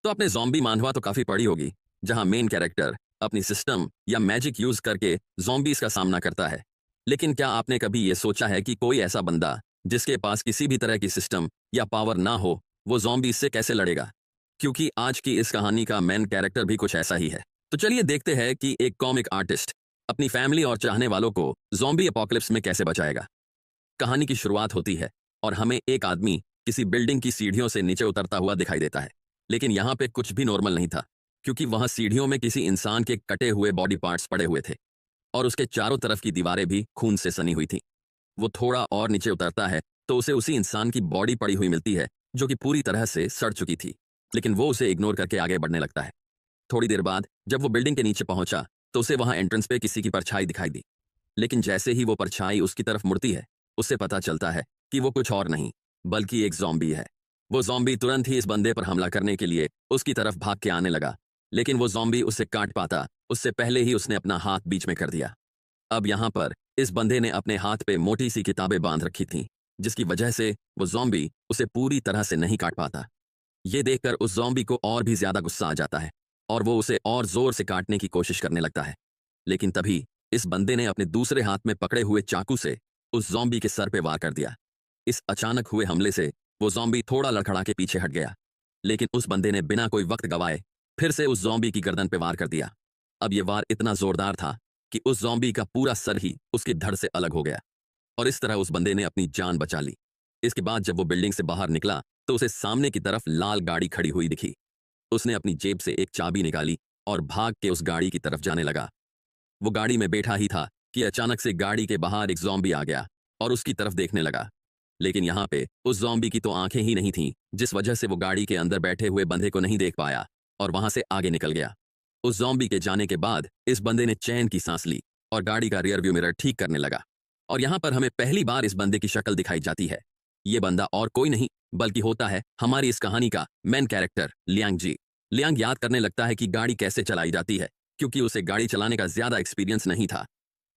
तो आपने ज़ॉम्बी मानहवा तो काफी पढ़ी होगी, जहां मेन कैरेक्टर अपनी सिस्टम या मैजिक यूज करके ज़ॉम्बीज का सामना करता है। लेकिन क्या आपने कभी यह सोचा है कि कोई ऐसा बंदा जिसके पास किसी भी तरह की सिस्टम या पावर ना हो, वो ज़ॉम्बीज से कैसे लड़ेगा? क्योंकि आज की इस कहानी का मेन कैरेक्टर भी कुछ ऐसा ही है। तो चलिए देखते हैं कि एक कॉमिक आर्टिस्ट अपनी फैमिली और चाहने वालों को ज़ॉम्बी अपोकलिप्स में कैसे बचाएगा। कहानी की शुरुआत होती है और हमें एक आदमी किसी बिल्डिंग की सीढ़ियों से नीचे उतरता हुआ दिखाई देता है। लेकिन यहाँ पे कुछ भी नॉर्मल नहीं था, क्योंकि वहां सीढ़ियों में किसी इंसान के कटे हुए बॉडी पार्ट्स पड़े हुए थे और उसके चारों तरफ की दीवारें भी खून से सनी हुई थी। वो थोड़ा और नीचे उतरता है तो उसे उसी इंसान की बॉडी पड़ी हुई मिलती है, जो कि पूरी तरह से सड़ चुकी थी। लेकिन वो उसे इग्नोर करके आगे बढ़ने लगता है। थोड़ी देर बाद जब वो बिल्डिंग के नीचे पहुंचा तो उसे वहां एंट्रेंस पे किसी की परछाई दिखाई दी। लेकिन जैसे ही वो परछाई उसकी तरफ मुड़ती है, उससे पता चलता है कि वो कुछ और नहीं बल्कि एक ज़ॉम्बी है। वो ज़ॉम्बी तुरंत ही इस बंदे पर हमला करने के लिए उसकी तरफ भाग के आने लगा, लेकिन वो ज़ॉम्बी उसे काट पाता उससे पहले ही उसने अपना हाथ बीच में कर दिया। अब यहाँ पर इस बंदे ने अपने हाथ पे मोटी सी किताबें बांध रखी थीं, जिसकी वजह से वो ज़ॉम्बी उसे पूरी तरह से नहीं काट पाता। ये देखकर उस ज़ॉम्बी को और भी ज्यादा गुस्सा आ जाता है और वो उसे और जोर से काटने की कोशिश करने लगता है। लेकिन तभी इस बंदे ने अपने दूसरे हाथ में पकड़े हुए चाकू से उस ज़ॉम्बी के सर पे वार कर दिया। इस अचानक हुए हमले से वो ज़ॉम्बी थोड़ा लड़खड़ा के पीछे हट गया, लेकिन उस बंदे ने बिना कोई वक्त गवाए फिर से उस ज़ॉम्बी की गर्दन पे वार कर दिया। अब ये वार इतना जोरदार था कि उस ज़ॉम्बी का पूरा सर ही उसकी धड़ से अलग हो गया और इस तरह उस बंदे ने अपनी जान बचा ली। इसके बाद जब वो बिल्डिंग से बाहर निकला तो उसे सामने की तरफ लाल गाड़ी खड़ी हुई दिखी। उसने अपनी जेब से एक चाबी निकाली और भाग के उस गाड़ी की तरफ जाने लगा। वो गाड़ी में बैठा ही था कि अचानक से गाड़ी के बाहर एक ज़ॉम्बी आ गया और उसकी तरफ देखने लगा। लेकिन यहाँ पे उस ज़ॉम्बी की तो आंखें ही नहीं थीं, जिस वजह से वो गाड़ी के अंदर बैठे हुए बंदे को नहीं देख पाया और वहां से आगे निकल गया। उस ज़ॉम्बी के जाने के बाद इस बंदे ने चैन की सांस ली और गाड़ी का रियर व्यू मिरर ठीक करने लगा। और यहाँ पर हमें पहली बार इस बंदे की शक्ल दिखाई जाती है। ये बंदा और कोई नहीं बल्कि होता है हमारी इस कहानी का मेन कैरेक्टर लियांग जी। लियांग याद करने लगता है कि गाड़ी कैसे चलाई जाती है, क्योंकि उसे गाड़ी चलाने का ज्यादा एक्सपीरियंस नहीं था।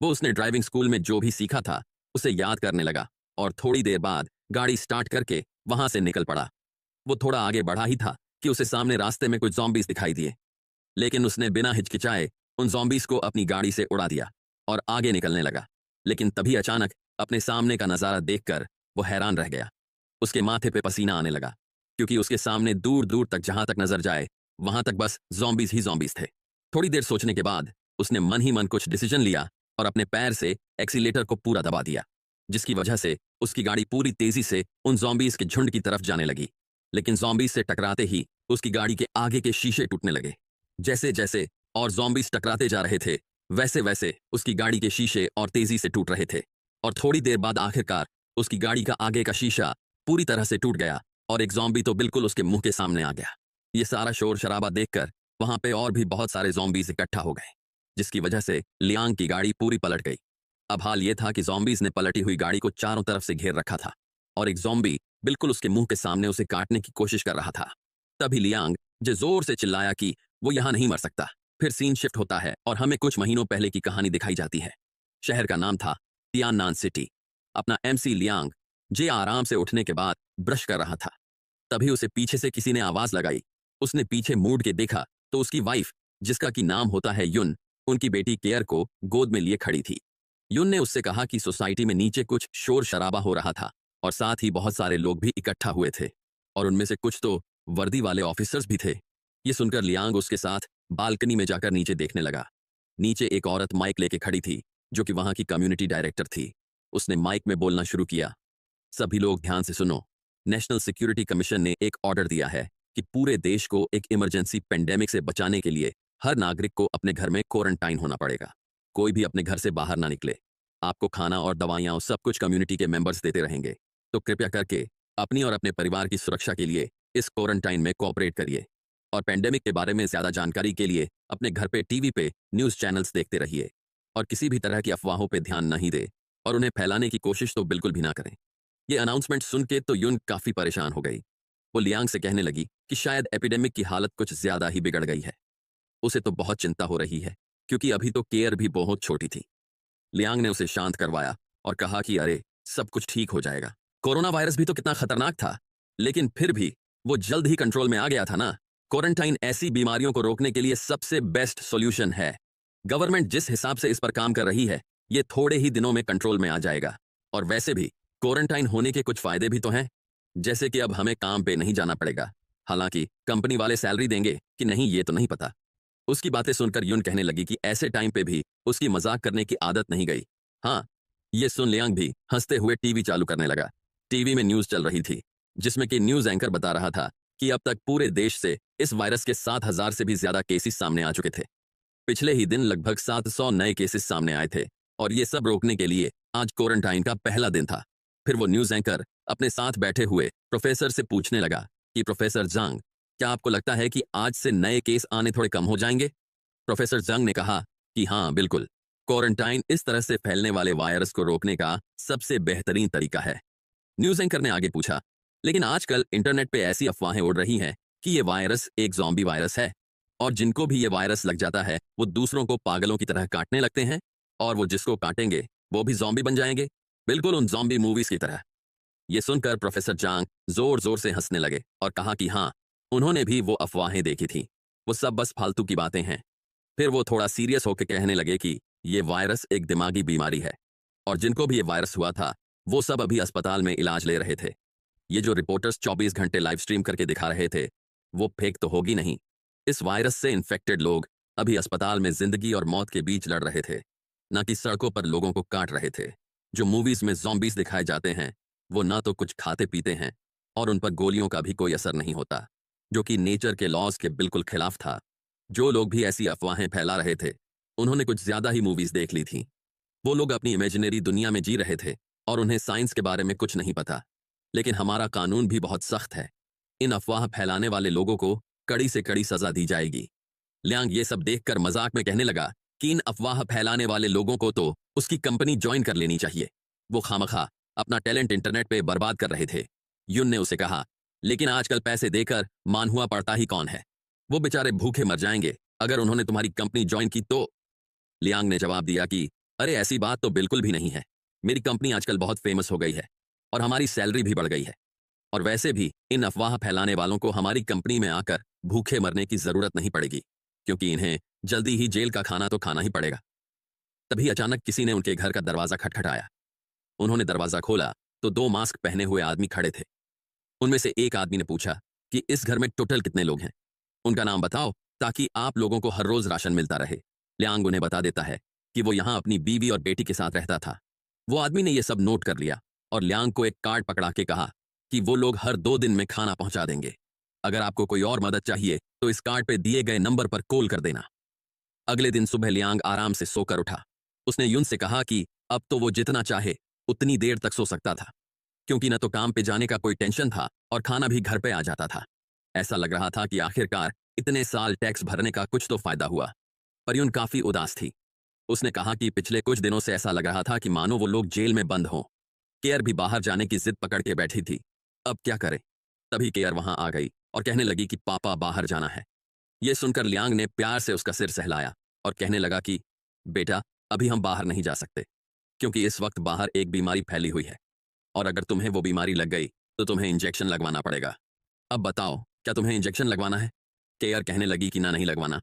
वो उसने ड्राइविंग स्कूल में जो भी सीखा था उसे याद करने लगा और थोड़ी देर बाद गाड़ी स्टार्ट करके वहां से निकल पड़ा। वो थोड़ा आगे बढ़ा ही था कि उसे सामने रास्ते में कुछ ज़ॉम्बीज दिखाई दिए, लेकिन उसने बिना हिचकिचाए उन ज़ॉम्बीज को अपनी गाड़ी से उड़ा दिया और आगे निकलने लगा। लेकिन तभी अचानक अपने सामने का नजारा देखकर वो हैरान रह गया। उसके माथे पे पसीना आने लगा, क्योंकि उसके सामने दूर दूर तक जहां तक नजर जाए वहां तक बस ज़ॉम्बीज ही ज़ॉम्बीज थे। थोड़ी देर सोचने के बाद उसने मन ही मन कुछ डिसीजन लिया और अपने पैर से एक्सीलेटर को पूरा दबा दिया, जिसकी वजह से उसकी गाड़ी पूरी तेजी से उन ज़ॉम्बीज के झुंड की तरफ जाने लगी। लेकिन ज़ॉम्बीज से टकराते ही उसकी गाड़ी के आगे के शीशे टूटने लगे। जैसे जैसे और ज़ॉम्बीज टकराते जा रहे थे, वैसे वैसे उसकी गाड़ी के शीशे और तेजी से टूट रहे थे। और थोड़ी देर बाद आखिरकार उसकी गाड़ी का आगे का शीशा पूरी तरह से टूट गया और एक ज़ॉम्बी तो बिल्कुल उसके मुंह के सामने आ गया। ये सारा शोर शराबा देखकर वहां पे और भी बहुत सारे ज़ॉम्बीज इकट्ठा हो गए, जिसकी वजह से लियांग की गाड़ी पूरी पलट गई। अब हाल ये था कि ज़ॉम्बीज ने पलटी हुई गाड़ी को चारों तरफ से घेर रखा था और एक ज़ॉम्बी बिल्कुल उसके मुंह के सामने उसे काटने की कोशिश कर रहा था। तभी लियांग जो जोर से चिल्लाया कि वो यहां नहीं मर सकता। फिर सीन शिफ्ट होता है और हमें कुछ महीनों पहले की कहानी दिखाई जाती है। शहर का नाम था तियाननान सिटी। अपना एमसी लियांग जे आराम से उठने के बाद ब्रश कर रहा था। तभी उसे पीछे से किसी ने आवाज लगाई। उसने पीछे मुड़ के देखा तो उसकी वाइफ, जिसका की नाम होता है युन, उनकी बेटी केयर को गोद में लिए खड़ी थी। युन ने उससे कहा कि सोसाइटी में नीचे कुछ शोर शराबा हो रहा था और साथ ही बहुत सारे लोग भी इकट्ठा हुए थे और उनमें से कुछ तो वर्दी वाले ऑफिसर्स भी थे। ये सुनकर लियांग उसके साथ बालकनी में जाकर नीचे देखने लगा। नीचे एक औरत माइक लेके खड़ी थी, जो कि वहां की कम्युनिटी डायरेक्टर थी। उसने माइक में बोलना शुरू किया, सभी लोग ध्यान से सुनो। नेशनल सिक्योरिटी कमीशन ने एक ऑर्डर दिया है कि पूरे देश को एक इमरजेंसी पेंडेमिक से बचाने के लिए हर नागरिक को अपने घर में क्वारंटाइन होना पड़ेगा। कोई भी अपने घर से बाहर ना निकले। आपको खाना और दवाइयां और सब कुछ कम्युनिटी के मेंबर्स देते रहेंगे, तो कृपया करके अपनी और अपने परिवार की सुरक्षा के लिए इस क्वारंटाइन में कोऑपरेट करिए और पेंडेमिक के बारे में ज्यादा जानकारी के लिए अपने घर पे टीवी पे न्यूज चैनल्स देखते रहिए और किसी भी तरह की अफवाहों पे ध्यान नहीं दे और उन्हें फैलाने की कोशिश तो बिल्कुल भी ना करें। ये अनाउंसमेंट सुन के तो युन काफी परेशान हो गई। वो लियांग से कहने लगी कि शायद एपिडेमिक की हालत कुछ ज्यादा ही बिगड़ गई है। उसे तो बहुत चिंता हो रही है, क्योंकि अभी तो केयर भी बहुत छोटी थी। लियांग ने उसे शांत करवाया और कहा कि अरे, सब कुछ ठीक हो जाएगा। कोरोना वायरस भी तो कितना खतरनाक था, लेकिन फिर भी वो जल्द ही कंट्रोल में आ गया था ना। क्वारंटाइन ऐसी बीमारियों को रोकने के लिए सबसे बेस्ट सॉल्यूशन है। गवर्नमेंट जिस हिसाब से इस पर काम कर रही है, ये थोड़े ही दिनों में कंट्रोल में आ जाएगा। और वैसे भी क्वारंटाइन होने के कुछ फायदे भी तो हैं, जैसे कि अब हमें काम पे नहीं जाना पड़ेगा। हालांकि कंपनी वाले सैलरी देंगे कि नहीं ये तो नहीं पता। उसकी बातें सुनकर यून कहने लगी कि ऐसे टाइम पे भी उसकी मजाक करने की आदत नहीं गई। हाँ, ये सुन लियांग भी हंसते हुए टीवी चालू करने लगा। टीवी में न्यूज चल रही थी, जिसमें कि न्यूज एंकर बता रहा था कि अब तक पूरे देश से इस वायरस के 7,000 से भी ज्यादा केसेस सामने आ चुके थे। पिछले ही दिन लगभग 700 नए केसेस सामने आए थे और ये सब रोकने के लिए आज क्वारंटाइन का पहला दिन था। फिर वो न्यूज एंकर अपने साथ बैठे हुए प्रोफेसर से पूछने लगा कि प्रोफेसर जंग, क्या आपको लगता है कि आज से नए केस आने थोड़े कम हो जाएंगे? प्रोफेसर जंग ने कहा कि हाँ बिल्कुल, क्वारंटाइन इस तरह से फैलने वाले वायरस को रोकने का सबसे बेहतरीन तरीका है। न्यूज एंकर ने आगे पूछा, लेकिन आजकल इंटरनेट पे ऐसी अफवाहें उड़ रही हैं कि ये वायरस एक ज़ॉम्बी वायरस है और जिनको भी ये वायरस लग जाता है वो दूसरों को पागलों की तरह काटने लगते हैं और वो जिसको काटेंगे वो भी ज़ॉम्बी बन जाएंगे, बिल्कुल उन ज़ॉम्बी मूवीज की तरह। ये सुनकर प्रोफेसर जांग जोर जोर से हंसने लगे और कहा कि हाँ, उन्होंने भी वो अफवाहें देखी थी, वो सब बस फालतू की बातें हैं। फिर वो थोड़ा सीरियस होकर कहने लगे कि ये वायरस एक दिमागी बीमारी है और जिनको भी ये वायरस हुआ था वो सब अभी अस्पताल में इलाज ले रहे थे। ये जो रिपोर्टर्स 24 घंटे लाइव स्ट्रीम करके दिखा रहे थे वो फेक तो होगी नहीं। इस वायरस से इन्फेक्टेड लोग अभी अस्पताल में जिंदगी और मौत के बीच लड़ रहे थे, ना कि सड़कों पर लोगों को काट रहे थे। जो मूवीज में ज़ॉम्बीज दिखाए जाते हैं वो ना तो कुछ खाते पीते हैं और उन पर गोलियों का भी कोई असर नहीं होता, जो कि नेचर के लॉज के बिल्कुल खिलाफ था। जो लोग भी ऐसी अफवाहें फैला रहे थे उन्होंने कुछ ज्यादा ही मूवीज देख ली थी। वो लोग अपनी इमेजिनरी दुनिया में जी रहे थे और उन्हें साइंस के बारे में कुछ नहीं पता। लेकिन हमारा कानून भी बहुत सख्त है, इन अफवाह फैलाने वाले लोगों को कड़ी से कड़ी सजा दी जाएगी। लियांग ये सब देखकर मजाक में कहने लगा कि इन अफवाह फैलाने वाले लोगों को तो उसकी कंपनी ज्वाइन कर लेनी चाहिए, वो खामखा अपना टैलेंट इंटरनेट पे बर्बाद कर रहे थे। युन ने उसे कहा, लेकिन आजकल पैसे देकर मानहुआ पड़ता ही कौन है, वो बेचारे भूखे मर जाएंगे अगर उन्होंने तुम्हारी कंपनी ज्वाइन की तो। लियांग ने जवाब दिया कि अरे ऐसी बात तो बिल्कुल भी नहीं है, मेरी कंपनी आजकल बहुत फेमस हो गई है और हमारी सैलरी भी बढ़ गई है। और वैसे भी इन अफवाह फैलाने वालों को हमारी कंपनी में आकर भूखे मरने की जरूरत नहीं पड़ेगी, क्योंकि इन्हें जल्दी ही जेल का खाना तो खाना ही पड़ेगा। तभी अचानक किसी ने उनके घर का दरवाजा खटखटाया। उन्होंने दरवाजा खोला तो 2 मास्क पहने हुए आदमी खड़े थे। उनमें से एक आदमी ने पूछा कि इस घर में टोटल कितने लोग हैं, उनका नाम बताओ ताकि आप लोगों को हर रोज राशन मिलता रहे। लियांग उन्हें बता देता है कि वो यहाँ अपनी बीवी और बेटी के साथ रहता था। वो आदमी ने यह सब नोट कर लिया और लियांग को एक कार्ड पकड़ा के कहा कि वो लोग हर 2 दिन में खाना पहुंचा देंगे। अगर आपको कोई और मदद चाहिए तो इस कार्ड पे दिए गए नंबर पर कॉल कर देना। अगले दिन सुबह लियांग आराम से सोकर उठा। उसने युन से कहा कि अब तो वो जितना चाहे उतनी देर तक सो सकता था, क्योंकि न तो काम पे जाने का कोई टेंशन था और खाना भी घर पे आ जाता था। ऐसा लग रहा था कि आखिरकार इतने साल टैक्स भरने का कुछ तो फायदा हुआ। पर युन काफी उदास थी। उसने कहा कि पिछले कुछ दिनों से ऐसा लग रहा था कि मानो वो लोग जेल में बंद हों। केयर भी बाहर जाने की जिद पकड़ के बैठी थी, अब क्या करे। तभी केयर वहां आ गई और कहने लगी कि पापा बाहर जाना है। यह सुनकर लियांग ने प्यार से उसका सिर सहलाया और कहने लगा कि बेटा, अभी हम बाहर नहीं जा सकते, क्योंकि इस वक्त बाहर एक बीमारी फैली हुई है और अगर तुम्हें वो बीमारी लग गई तो तुम्हें इंजेक्शन लगवाना पड़ेगा। अब बताओ, क्या तुम्हें इंजेक्शन लगवाना है? केयर कहने लगी कि ना, नहीं लगवाना।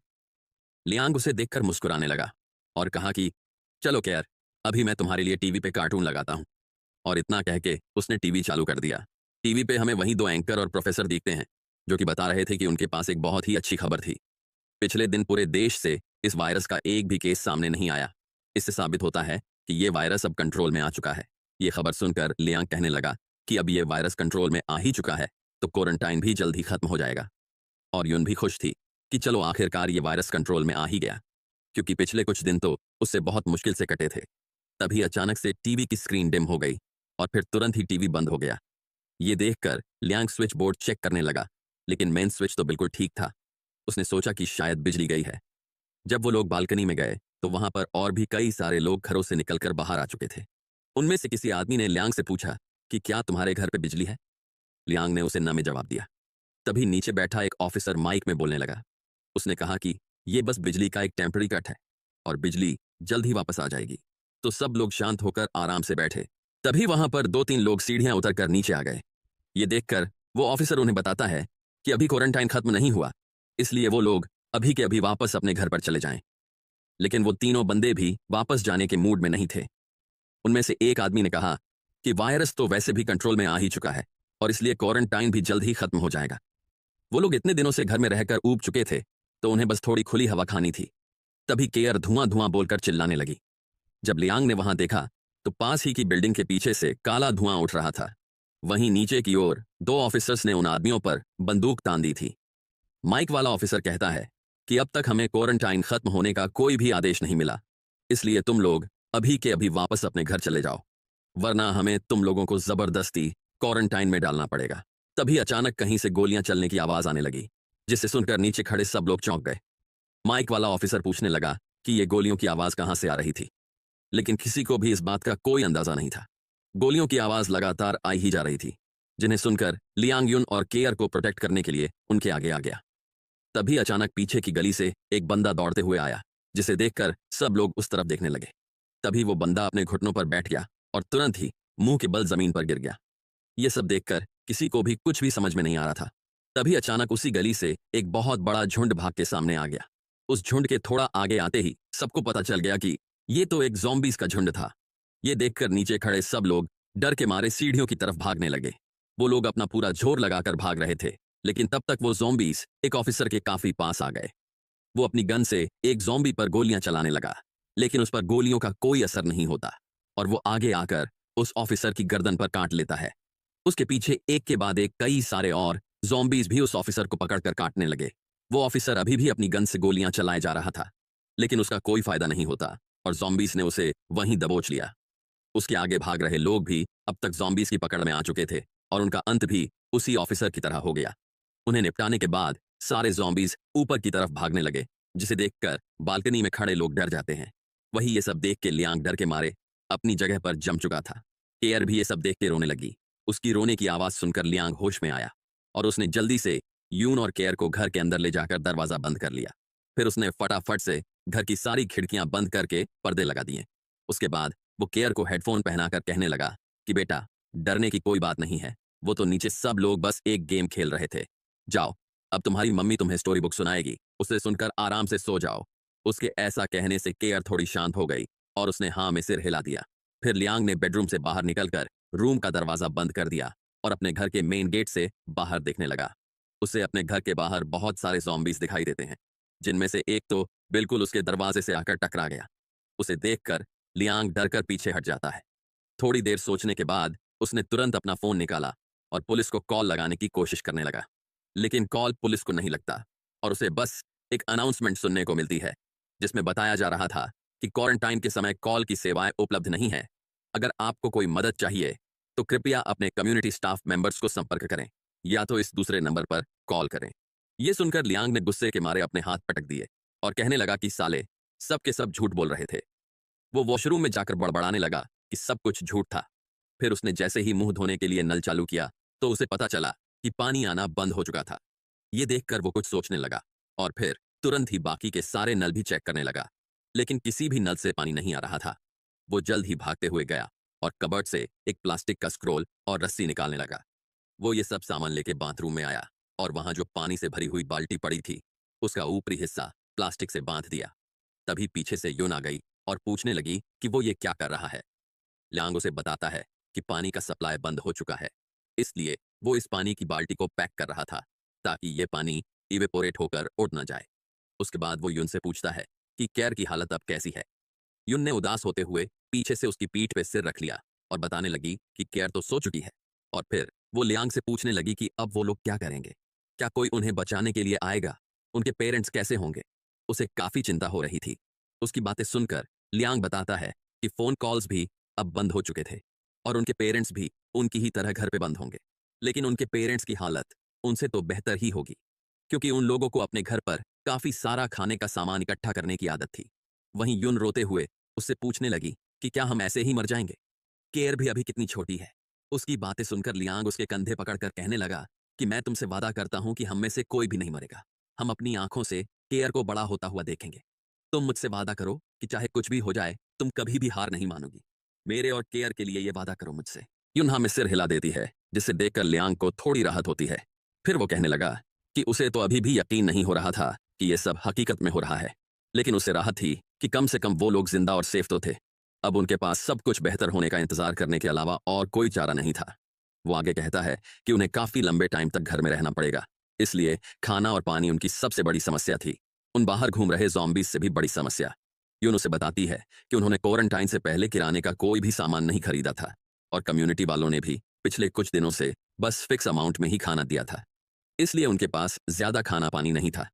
लियांग उसे देखकर मुस्कुराने लगा और कहा कि चलो केयर, अभी मैं तुम्हारे लिए टीवी पे कार्टून लगाता हूं। और इतना कह के उसने टीवी चालू कर दिया। टीवी पे हमें वही 2 एंकर और प्रोफेसर दिखते हैं जो कि बता रहे थे कि उनके पास एक बहुत ही अच्छी खबर थी। पिछले दिन पूरे देश से इस वायरस का एक भी केस सामने नहीं आया। इससे साबित होता है कि ये वायरस अब कंट्रोल में आ चुका है। ये खबर सुनकर लियांग कहने लगा कि अब ये वायरस कंट्रोल में आ ही चुका है तो क्वारंटाइन भी जल्द ही खत्म हो जाएगा। और यून भी खुश थी कि चलो आखिरकार ये वायरस कंट्रोल में आ ही गया, क्योंकि पिछले कुछ दिन तो उससे बहुत मुश्किल से कटे थे। तभी अचानक से टीवी की स्क्रीन डिम हो गई और फिर तुरंत ही टीवी बंद हो गया। ये देखकर लियांग स्विच बोर्ड चेक करने लगा, लेकिन मेन स्विच तो बिल्कुल ठीक था। उसने सोचा कि शायद बिजली गई है। जब वो लोग बालकनी में गए तो वहां पर और भी कई सारे लोग घरों से निकलकर बाहर आ चुके थे। उनमें से किसी आदमी ने लियांग से पूछा कि क्या तुम्हारे घर पे बिजली है? लियांग ने उसे न में जवाब दिया। तभी नीचे बैठा एक ऑफिसर माइक में बोलने लगा। उसने कहा कि ये बस बिजली का एक टेम्पररी कट है और बिजली जल्द ही वापस आ जाएगी। तो सब लोग शांत होकर आराम से बैठे। तभी वहां पर 2-3 लोग सीढ़ियां उतरकर नीचे आ गए। ये देखकर वो ऑफिसर उन्हें बताता है कि अभी क्वारंटाइन खत्म नहीं हुआ इसलिए वो लोग अभी के अभी वापस अपने घर पर चले जाएं। लेकिन वो तीनों बंदे भी वापस जाने के मूड में नहीं थे। उनमें से एक आदमी ने कहा कि वायरस तो वैसे भी कंट्रोल में आ ही चुका है और इसलिए क्वारंटाइन भी जल्द ही खत्म हो जाएगा। वो लोग इतने दिनों से घर में रहकर ऊब चुके थे, तो उन्हें बस थोड़ी खुली हवा खानी थी। तभी केयर धुआं धुआं बोलकर चिल्लाने लगी। जब लियांग ने वहां देखा तो पास ही की बिल्डिंग के पीछे से काला धुआं उठ रहा था। वहीं नीचे की ओर दो ऑफिसर्स ने उन आदमियों पर बंदूक तान दी थी। माइक वाला ऑफिसर कहता है कि अब तक हमें क्वारंटाइन खत्म होने का कोई भी आदेश नहीं मिला, इसलिए तुम लोग अभी के अभी वापस अपने घर चले जाओ, वरना हमें तुम लोगों को जबरदस्ती क्वारंटाइन में डालना पड़ेगा। तभी अचानक कहीं से गोलियां चलने की आवाज आने लगी, जिसे सुनकर नीचे खड़े सब लोग चौंक गए। माइक वाला ऑफिसर पूछने लगा कि ये गोलियों की आवाज कहां से आ रही थी, लेकिन किसी को भी इस बात का कोई अंदाजा नहीं था। गोलियों की आवाज लगातार आई ही जा रही थी, जिन्हें सुनकर लियांग युन और केयर को प्रोटेक्ट करने के लिए उनके आगे आ गया। तभी अचानक पीछे की गली से एक बंदा दौड़ते हुए आया, जिसे देखकर सब लोग उस तरफ देखने लगे। तभी वो बंदा अपने घुटनों पर बैठ गया और तुरंत ही मुंह के बल जमीन पर गिर गया। ये सब देखकर किसी को भी कुछ भी समझ में नहीं आ रहा था। तभी अचानक उसी गली से एक बहुत बड़ा झुंड भाग के सामने आ गया। उस झुंड के थोड़ा आगे आते ही सबको पता चल गया कि ये तो एक ज़ॉम्बीज़ का झुंड था। ये देखकर नीचे खड़े सब लोग डर के मारे सीढ़ियों की तरफ भागने लगे। वो लोग अपना पूरा जोर लगाकर भाग रहे थे, लेकिन तब तक वो ज़ॉम्बीज़ एक ऑफिसर के काफी पास आ गए। वो अपनी गन से एक ज़ॉम्बी पर गोलियां चलाने लगा, लेकिन उस पर गोलियों का कोई असर नहीं होता और वो आगे आकर उस ऑफिसर की गर्दन पर काट लेता है। उसके पीछे एक के बाद एक कई सारे और ज़ॉम्बीज़ भी उस ऑफिसर को पकड़कर काटने लगे। वो ऑफिसर अभी भी अपनी गन से गोलियां चलाए जा रहा था, लेकिन उसका कोई फायदा नहीं होता और ज़ॉम्बीज़ ने उसे वहीं दबोच लिया। उसके आगे भाग रहे लोग भी अब तक ज़ॉम्बीज़ की पकड़ में आ चुके थे और उनका अंत भी उसी ऑफिसर की तरह हो गया। उन्हें निपटाने के बाद सारे ज़ॉम्बीज़ ऊपर की तरफ भागने लगे, जिसे देखकर बालकनी में खड़े लोग डर जाते हैं। वही ये सब देख के लियांग डर के मारे अपनी जगह पर जम चुका था। केयर भी ये सब देख के रोने लगी। उसकी रोने की आवाज सुनकर लियांग होश में आया और उसने जल्दी से यून और केयर को घर के अंदर ले जाकर दरवाजा बंद कर लिया। फिर उसने फटाफट से घर की सारी खिड़कियां बंद करके पर्दे लगा दिए। उसके बाद वो केयर को हेडफोन पहनाकर कहने लगा कि बेटा, डरने की कोई बात नहीं है, वो तो नीचे सब लोग बस एक गेम खेल रहे थे। जाओ, अब तुम्हारी मम्मी तुम्हें स्टोरी बुक सुनाएगी, उसे सुनकर आराम से सो जाओ। उसके ऐसा कहने से केयर थोड़ी शांत हो गई और उसने हाँ में सिर हिला दिया। फिर लियांग ने बेडरूम से बाहर निकलकर रूम का दरवाजा बंद कर दिया और अपने घर के मेन गेट से बाहर देखने लगा। उसे अपने घर के बाहर बहुत सारे ज़ॉम्बीज़ दिखाई देते हैं, जिनमें से एक तो बिल्कुल उसके दरवाजे से आकर टकरा गया। उसे देखकर लियांग डरकर पीछे हट जाता है। थोड़ी देर सोचने के बाद उसने तुरंत अपना फोन निकाला और पुलिस को कॉल लगाने की कोशिश करने लगा, लेकिन कॉल पुलिस को नहीं लगता और उसे बस एक अनाउंसमेंट सुनने को मिलती है, जिसमें बताया जा रहा था कि क्वारंटाइन के समय कॉल की सेवाएं उपलब्ध नहीं है। अगर आपको कोई मदद चाहिए तो कृपया अपने कम्युनिटी स्टाफ मेंबर्स को संपर्क करें या तो इस दूसरे नंबर पर कॉल करें। यह सुनकर लियांग ने गुस्से के मारे अपने हाथ पटक दिए और कहने लगा कि साले सब के सब झूठ बोल रहे थे। वो वॉशरूम में जाकर बड़बड़ाने लगा कि सब कुछ झूठ था। फिर उसने जैसे ही मुंह धोने के लिए नल चालू किया तो उसे पता चला कि पानी आना बंद हो चुका था। ये देखकर वो कुछ सोचने लगा और फिर तुरंत ही बाकी के सारे नल भी चेक करने लगा, लेकिन किसी भी नल से पानी नहीं आ रहा था। वो जल्द ही भागते हुए गया और कबर्ड से एक प्लास्टिक का स्क्रोल और रस्सी निकालने लगा। वो ये सब सामान लेके बाथरूम में आया और वहां जो पानी से भरी हुई बाल्टी पड़ी थी, उसका ऊपरी हिस्सा प्लास्टिक से बांध दिया। तभी पीछे से यून आ गई और पूछने लगी कि वो ये क्या कर रहा है। लियांग उसे बताता है कि पानी का सप्लाई बंद हो चुका है, इसलिए वो इस पानी की बाल्टी को पैक कर रहा था ताकि ये पानी इवेपोरेट होकर उड़ न जाए। उसके बाद वो यून से पूछता है कि केयर की हालत अब कैसी है। यून ने उदास होते हुए पीछे से उसकी पीठ पे सिर रख लिया और बताने लगी कि केयर तो सो चुकी है। और फिर वो लियांग से पूछने लगी कि अब वो लोग क्या करेंगे, क्या कोई उन्हें बचाने के लिए आएगा, उनके पेरेंट्स कैसे होंगे। उसे काफी चिंता हो रही थी। उसकी बातें सुनकर लियांग बताता है कि फोन कॉल्स भी अब बंद हो चुके थे और उनके पेरेंट्स भी उनकी ही तरह घर पे बंद होंगे, लेकिन उनके पेरेंट्स की हालत उनसे तो बेहतर ही होगी, क्योंकि उन लोगों को अपने घर पर काफी सारा खाने का सामान इकट्ठा करने की आदत थी। वहीं यून रोते हुए उससे पूछने लगी कि क्या हम ऐसे ही मर जाएंगे, केयर भी अभी कितनी छोटी है। उसकी बातें सुनकर लियांग उसके कंधे पकड़कर कहने लगा कि मैं तुमसे वादा करता हूं कि हम में से कोई भी नहीं मरेगा। हम अपनी आंखों से केयर को बड़ा होता हुआ देखेंगे। तुम मुझसे वादा करो कि चाहे कुछ भी हो जाए तुम कभी भी हार नहीं मानोगी। मेरे और केयर के लिए ये वादा करो मुझसे। यून हाँ में सिर हिला देती है, जिसे देखकर लियांग को थोड़ी राहत होती है। फिर वो कहने लगा कि उसे तो अभी भी यकीन नहीं हो रहा था कि ये सब हकीकत में हो रहा है, लेकिन उसे राहत थी कि कम से कम वो लोग जिंदा और सेफ तो थे। अब उनके पास सब कुछ बेहतर होने का इंतजार करने के अलावा और कोई चारा नहीं था। वो आगे कहता है कि उन्हें काफी लंबे टाइम तक घर में रहना पड़ेगा, इसलिए खाना और पानी उनकी सबसे बड़ी समस्या थी, उन बाहर घूम रहे ज़ॉम्बीज़ से भी बड़ी समस्या। यून उसे बताती है कि उन्होंने क्वारंटाइन से पहले किराने का कोई भी सामान नहीं खरीदा था और कम्युनिटी वालों ने भी पिछले कुछ दिनों से बस फिक्स अमाउंट में ही खाना दिया था, इसलिए उनके पास ज्यादा खाना पानी नहीं था।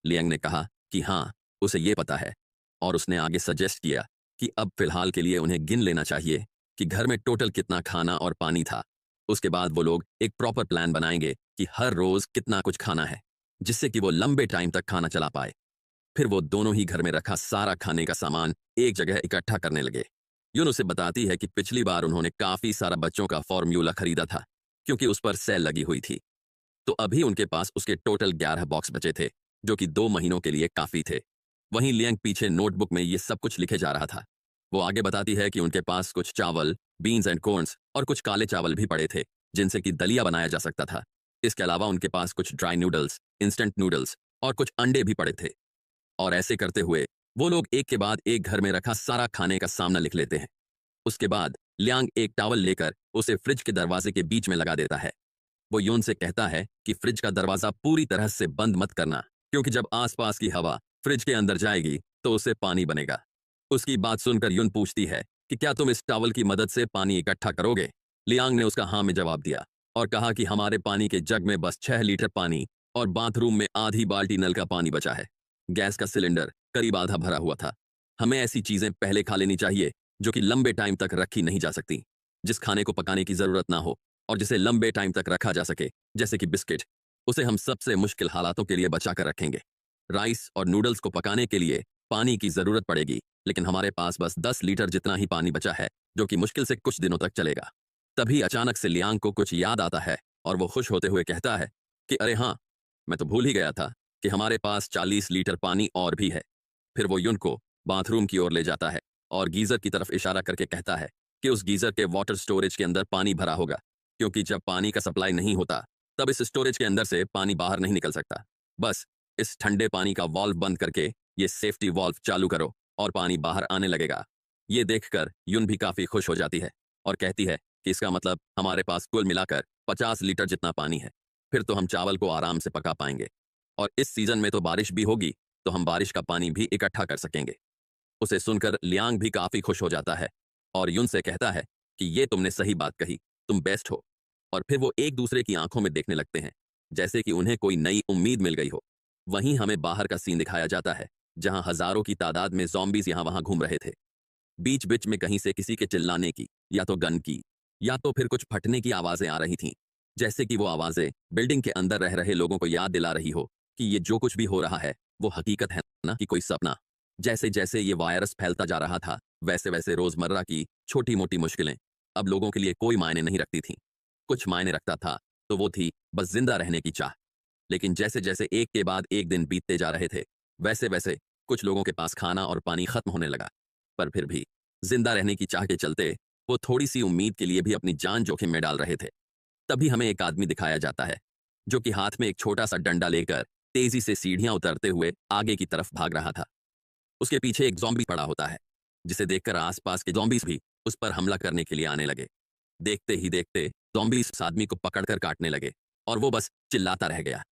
लियांग ने कहा कि हाँ, उसे ये पता है, और उसने आगे सजेस्ट किया कि अब फिलहाल के लिए उन्हें गिन लेना चाहिए कि घर में टोटल कितना खाना और पानी था। उसके बाद वो लोग एक प्रॉपर प्लान बनाएंगे कि हर रोज कितना कुछ खाना है, जिससे कि वो लंबे टाइम तक खाना चला पाए। फिर वो दोनों ही घर में रखा सारा खाने का सामान एक जगह इकट्ठा करने लगे। यून उसे बताती है कि पिछली बार उन्होंने काफी सारा बच्चों का फॉर्म्यूला खरीदा था, क्योंकि उस पर सेल लगी हुई थी। तो अभी उनके पास उसके टोटल 11 बॉक्स बचे थे, जो कि 2 महीनों के लिए काफी थे। वहीं लियांग पीछे नोटबुक में ये सब कुछ लिखे जा रहा था। वो आगे बताती है कि उनके पास कुछ चावल, बीन्स एंड कॉर्न्स और कुछ काले चावल भी पड़े थे, जिनसे कि दलिया बनाया जा सकता था। इसके अलावा उनके पास कुछ ड्राई नूडल्स, इंस्टेंट नूडल्स और कुछ अंडे भी पड़े थे। और ऐसे करते हुए वो लोग एक के बाद एक घर में रखा सारा खाने का सामना लिख लेते हैं। उसके बाद लियांग एक टॉवल लेकर उसे फ्रिज के दरवाजे के बीच में लगा देता है। वो यून से कहता है कि फ्रिज का दरवाजा पूरी तरह से बंद मत करना, क्योंकि जब आसपास की हवा फ्रिज के अंदर जाएगी तो उससे पानी बनेगा। उसकी बात सुनकर यून पूछती है कि क्या तुम इस टॉवल की मदद से पानी इकट्ठा करोगे। लियांग ने उसका हाँ में जवाब दिया और कहा कि हमारे पानी के जग में बस 6 लीटर पानी और बाथरूम में आधी बाल्टी नल का पानी बचा है। गैस का सिलेंडर करीब आधा भरा हुआ था। हमें ऐसी चीजें पहले खा लेनी चाहिए जो कि लंबे टाइम तक रखी नहीं जा सकती, जिस खाने को पकाने की जरूरत ना हो और जिसे लंबे टाइम तक रखा जा सके, जैसे कि बिस्किट। उसे हम सबसे मुश्किल हालातों के लिए बचा कर रखेंगे। राइस और नूडल्स को पकाने के लिए पानी की जरूरत पड़ेगी, लेकिन हमारे पास बस 10 लीटर जितना ही पानी बचा है, जो कि मुश्किल से कुछ दिनों तक चलेगा। तभी अचानक से लियांग को कुछ याद आता है और वो खुश होते हुए कहता है कि अरे हाँ, मैं तो भूल ही गया था कि हमारे पास 40 लीटर पानी और भी है। फिर वो युन को बाथरूम की ओर ले जाता है और गीजर की तरफ इशारा करके कहता है कि उस गीजर के वाटर स्टोरेज के अंदर पानी भरा होगा, क्योंकि जब पानी का सप्लाई नहीं होता तब इस स्टोरेज के अंदर से पानी बाहर नहीं निकल सकता। बस इस ठंडे पानी का वाल्व बंद करके ये सेफ्टी वाल्व चालू करो और पानी बाहर आने लगेगा। ये देखकर युन भी काफी खुश हो जाती है और कहती है कि इसका मतलब हमारे पास कुल मिलाकर 50 लीटर जितना पानी है। फिर तो हम चावल को आराम से पका पाएंगे, और इस सीजन में तो बारिश भी होगी, तो हम बारिश का पानी भी इकट्ठा कर सकेंगे। उसे सुनकर लियांग भी काफी खुश हो जाता है और युन से कहता है कि ये तुमने सही बात कही, तुम बेस्ट हो। और फिर वो एक दूसरे की आंखों में देखने लगते हैं, जैसे कि उन्हें कोई नई उम्मीद मिल गई हो। वहीं हमें बाहर का सीन दिखाया जाता है, जहां हजारों की तादाद में ज़ॉम्बीज़ यहां वहां घूम रहे थे। बीच बीच में कहीं से किसी के चिल्लाने की, या तो गन की, या तो फिर कुछ फटने की आवाजें आ रही थीं, जैसे कि वो आवाजें बिल्डिंग के अंदर रह रहे लोगों को याद दिला रही हो कि ये जो कुछ भी हो रहा है वो हकीकत है, ना कि कोई सपना। जैसे जैसे ये वायरस फैलता जा रहा था, वैसे वैसे रोजमर्रा की छोटी मोटी मुश्किलें अब लोगों के लिए कोई मायने नहीं रखती थीं। कुछ मायने रखता था तो वो थी बस जिंदा रहने की चाह। लेकिन जैसे जैसे एक के बाद एक दिन बीतते जा रहे थे, वैसे वैसे कुछ लोगों के पास खाना और पानी खत्म होने लगा। पर फिर भी जिंदा रहने की चाह के चलते वो थोड़ी सी उम्मीद के लिए भी अपनी जान जोखिम में डाल रहे थे। तभी हमें एक आदमी दिखाया जाता है, जो कि हाथ में एक छोटा सा डंडा लेकर तेजी से सीढ़ियां उतरते हुए आगे की तरफ भाग रहा था। उसके पीछे एक ज़ॉम्बी पड़ा होता है, जिसे देखकर आसपास के ज़ॉम्बीज भी उस पर हमला करने के लिए आने लगे। देखते ही देखते ज़ॉम्बीज उस आदमी को पकड़कर काटने लगे और वो बस चिल्लाता रह गया।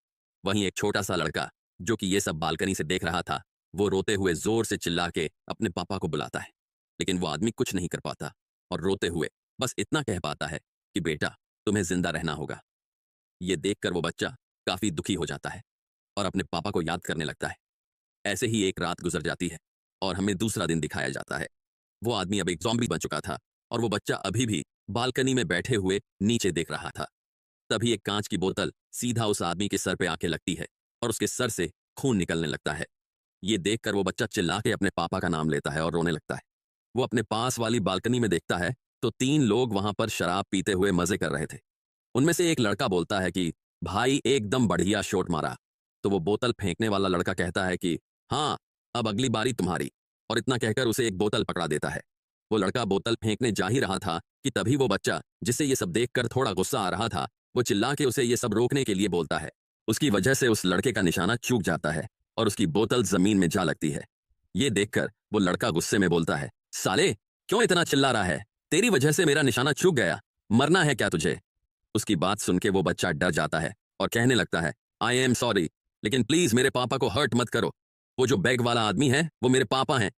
वहीं एक छोटा सा लड़का, जो कि ये सब बालकनी से देख रहा था, वो रोते हुए जोर से चिल्ला के अपने पापा को बुलाता है, लेकिन वो आदमी कुछ नहीं कर पाता और रोते हुए बस इतना कह पाता है कि बेटा, तुम्हें जिंदा रहना होगा। ये देखकर वो बच्चा काफी दुखी हो जाता है और अपने पापा को याद करने लगता है। ऐसे ही एक रात गुजर जाती है और हमें दूसरा दिन दिखाया जाता है। वो आदमी अब एक ज़ॉम्बी बन चुका था और वो बच्चा अभी भी बालकनी में बैठे हुए नीचे देख रहा था। तभी एक कांच की बोतल सीधा उस आदमी के सर पे आके लगती है और उसके सर से खून निकलने लगता है। ये देखकर वो बच्चा चिल्ला के अपने पापा का नाम लेता है और रोने लगता है। वो अपने पास वाली बालकनी में देखता है तो 3 लोग वहां पर शराब पीते हुए मजे कर रहे थे। उनमें से एक लड़का बोलता है कि भाई एकदम बढ़िया शॉट मारा। तो वो बोतल फेंकने वाला लड़का कहता है कि हाँ, अब अगली बारी तुम्हारी, और इतना कहकर उसे एक बोतल पकड़ा देता है। वो लड़का बोतल फेंकने जा ही रहा था कि तभी वो बच्चा, जिसे ये सब देखकर थोड़ा गुस्सा आ रहा था, वो चिल्ला के उसे ये सब रोकने के लिए बोलता है। उसकी वजह से उस लड़के का निशाना चूक जाता है और उसकी बोतल जमीन में जा लगती है। ये देखकर वो लड़का गुस्से में बोलता है, साले क्यों इतना चिल्ला रहा है? तेरी वजह से मेरा निशाना चूक गया, मरना है क्या तुझे? उसकी बात सुन के वो बच्चा डर जाता है और कहने लगता है, आई एम सॉरी, लेकिन प्लीज मेरे पापा को हर्ट मत करो। वो जो बैग वाला आदमी है वो मेरे पापा हैं।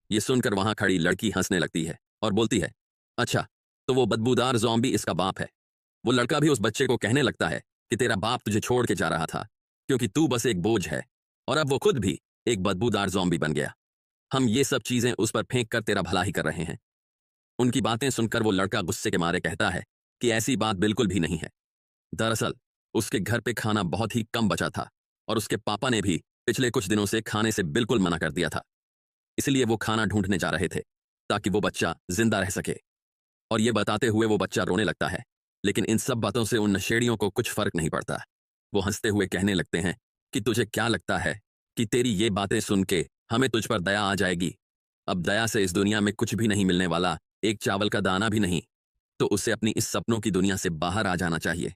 ये सुनकर वहां खड़ी लड़की हंसने लगती है और बोलती है, अच्छा, तो वो बदबूदार ज़ॉम्बी इसका बाप है। वो लड़का भी उस बच्चे को कहने लगता है कि तेरा बाप तुझे छोड़ के जा रहा था क्योंकि तू बस एक बोझ है, और अब वो खुद भी एक बदबूदार ज़ॉम्बी बन गया। हम ये सब चीजें उस पर फेंक कर तेरा भला ही कर रहे हैं। उनकी बातें सुनकर वो लड़का गुस्से के मारे कहता है कि ऐसी बात बिल्कुल भी नहीं है। दरअसल उसके घर पे खाना बहुत ही कम बचा था और उसके पापा ने भी पिछले कुछ दिनों से खाने से बिल्कुल मना कर दिया था। इसलिए वो खाना ढूंढने जा रहे थे ताकि वो बच्चा जिंदा रह सके। और ये बताते हुए वो बच्चा रोने लगता है, लेकिन इन सब बातों से उन नशेड़ियों को कुछ फर्क नहीं पड़ता। वो हंसते हुए कहने लगते हैं कि तुझे क्या लगता है कि तेरी ये बातें सुन के हमें तुझ पर दया आ जाएगी? अब दया से इस दुनिया में कुछ भी नहीं मिलने वाला, एक चावल का दाना भी नहीं। तो उसे अपनी इस सपनों की दुनिया से बाहर आ जाना चाहिए,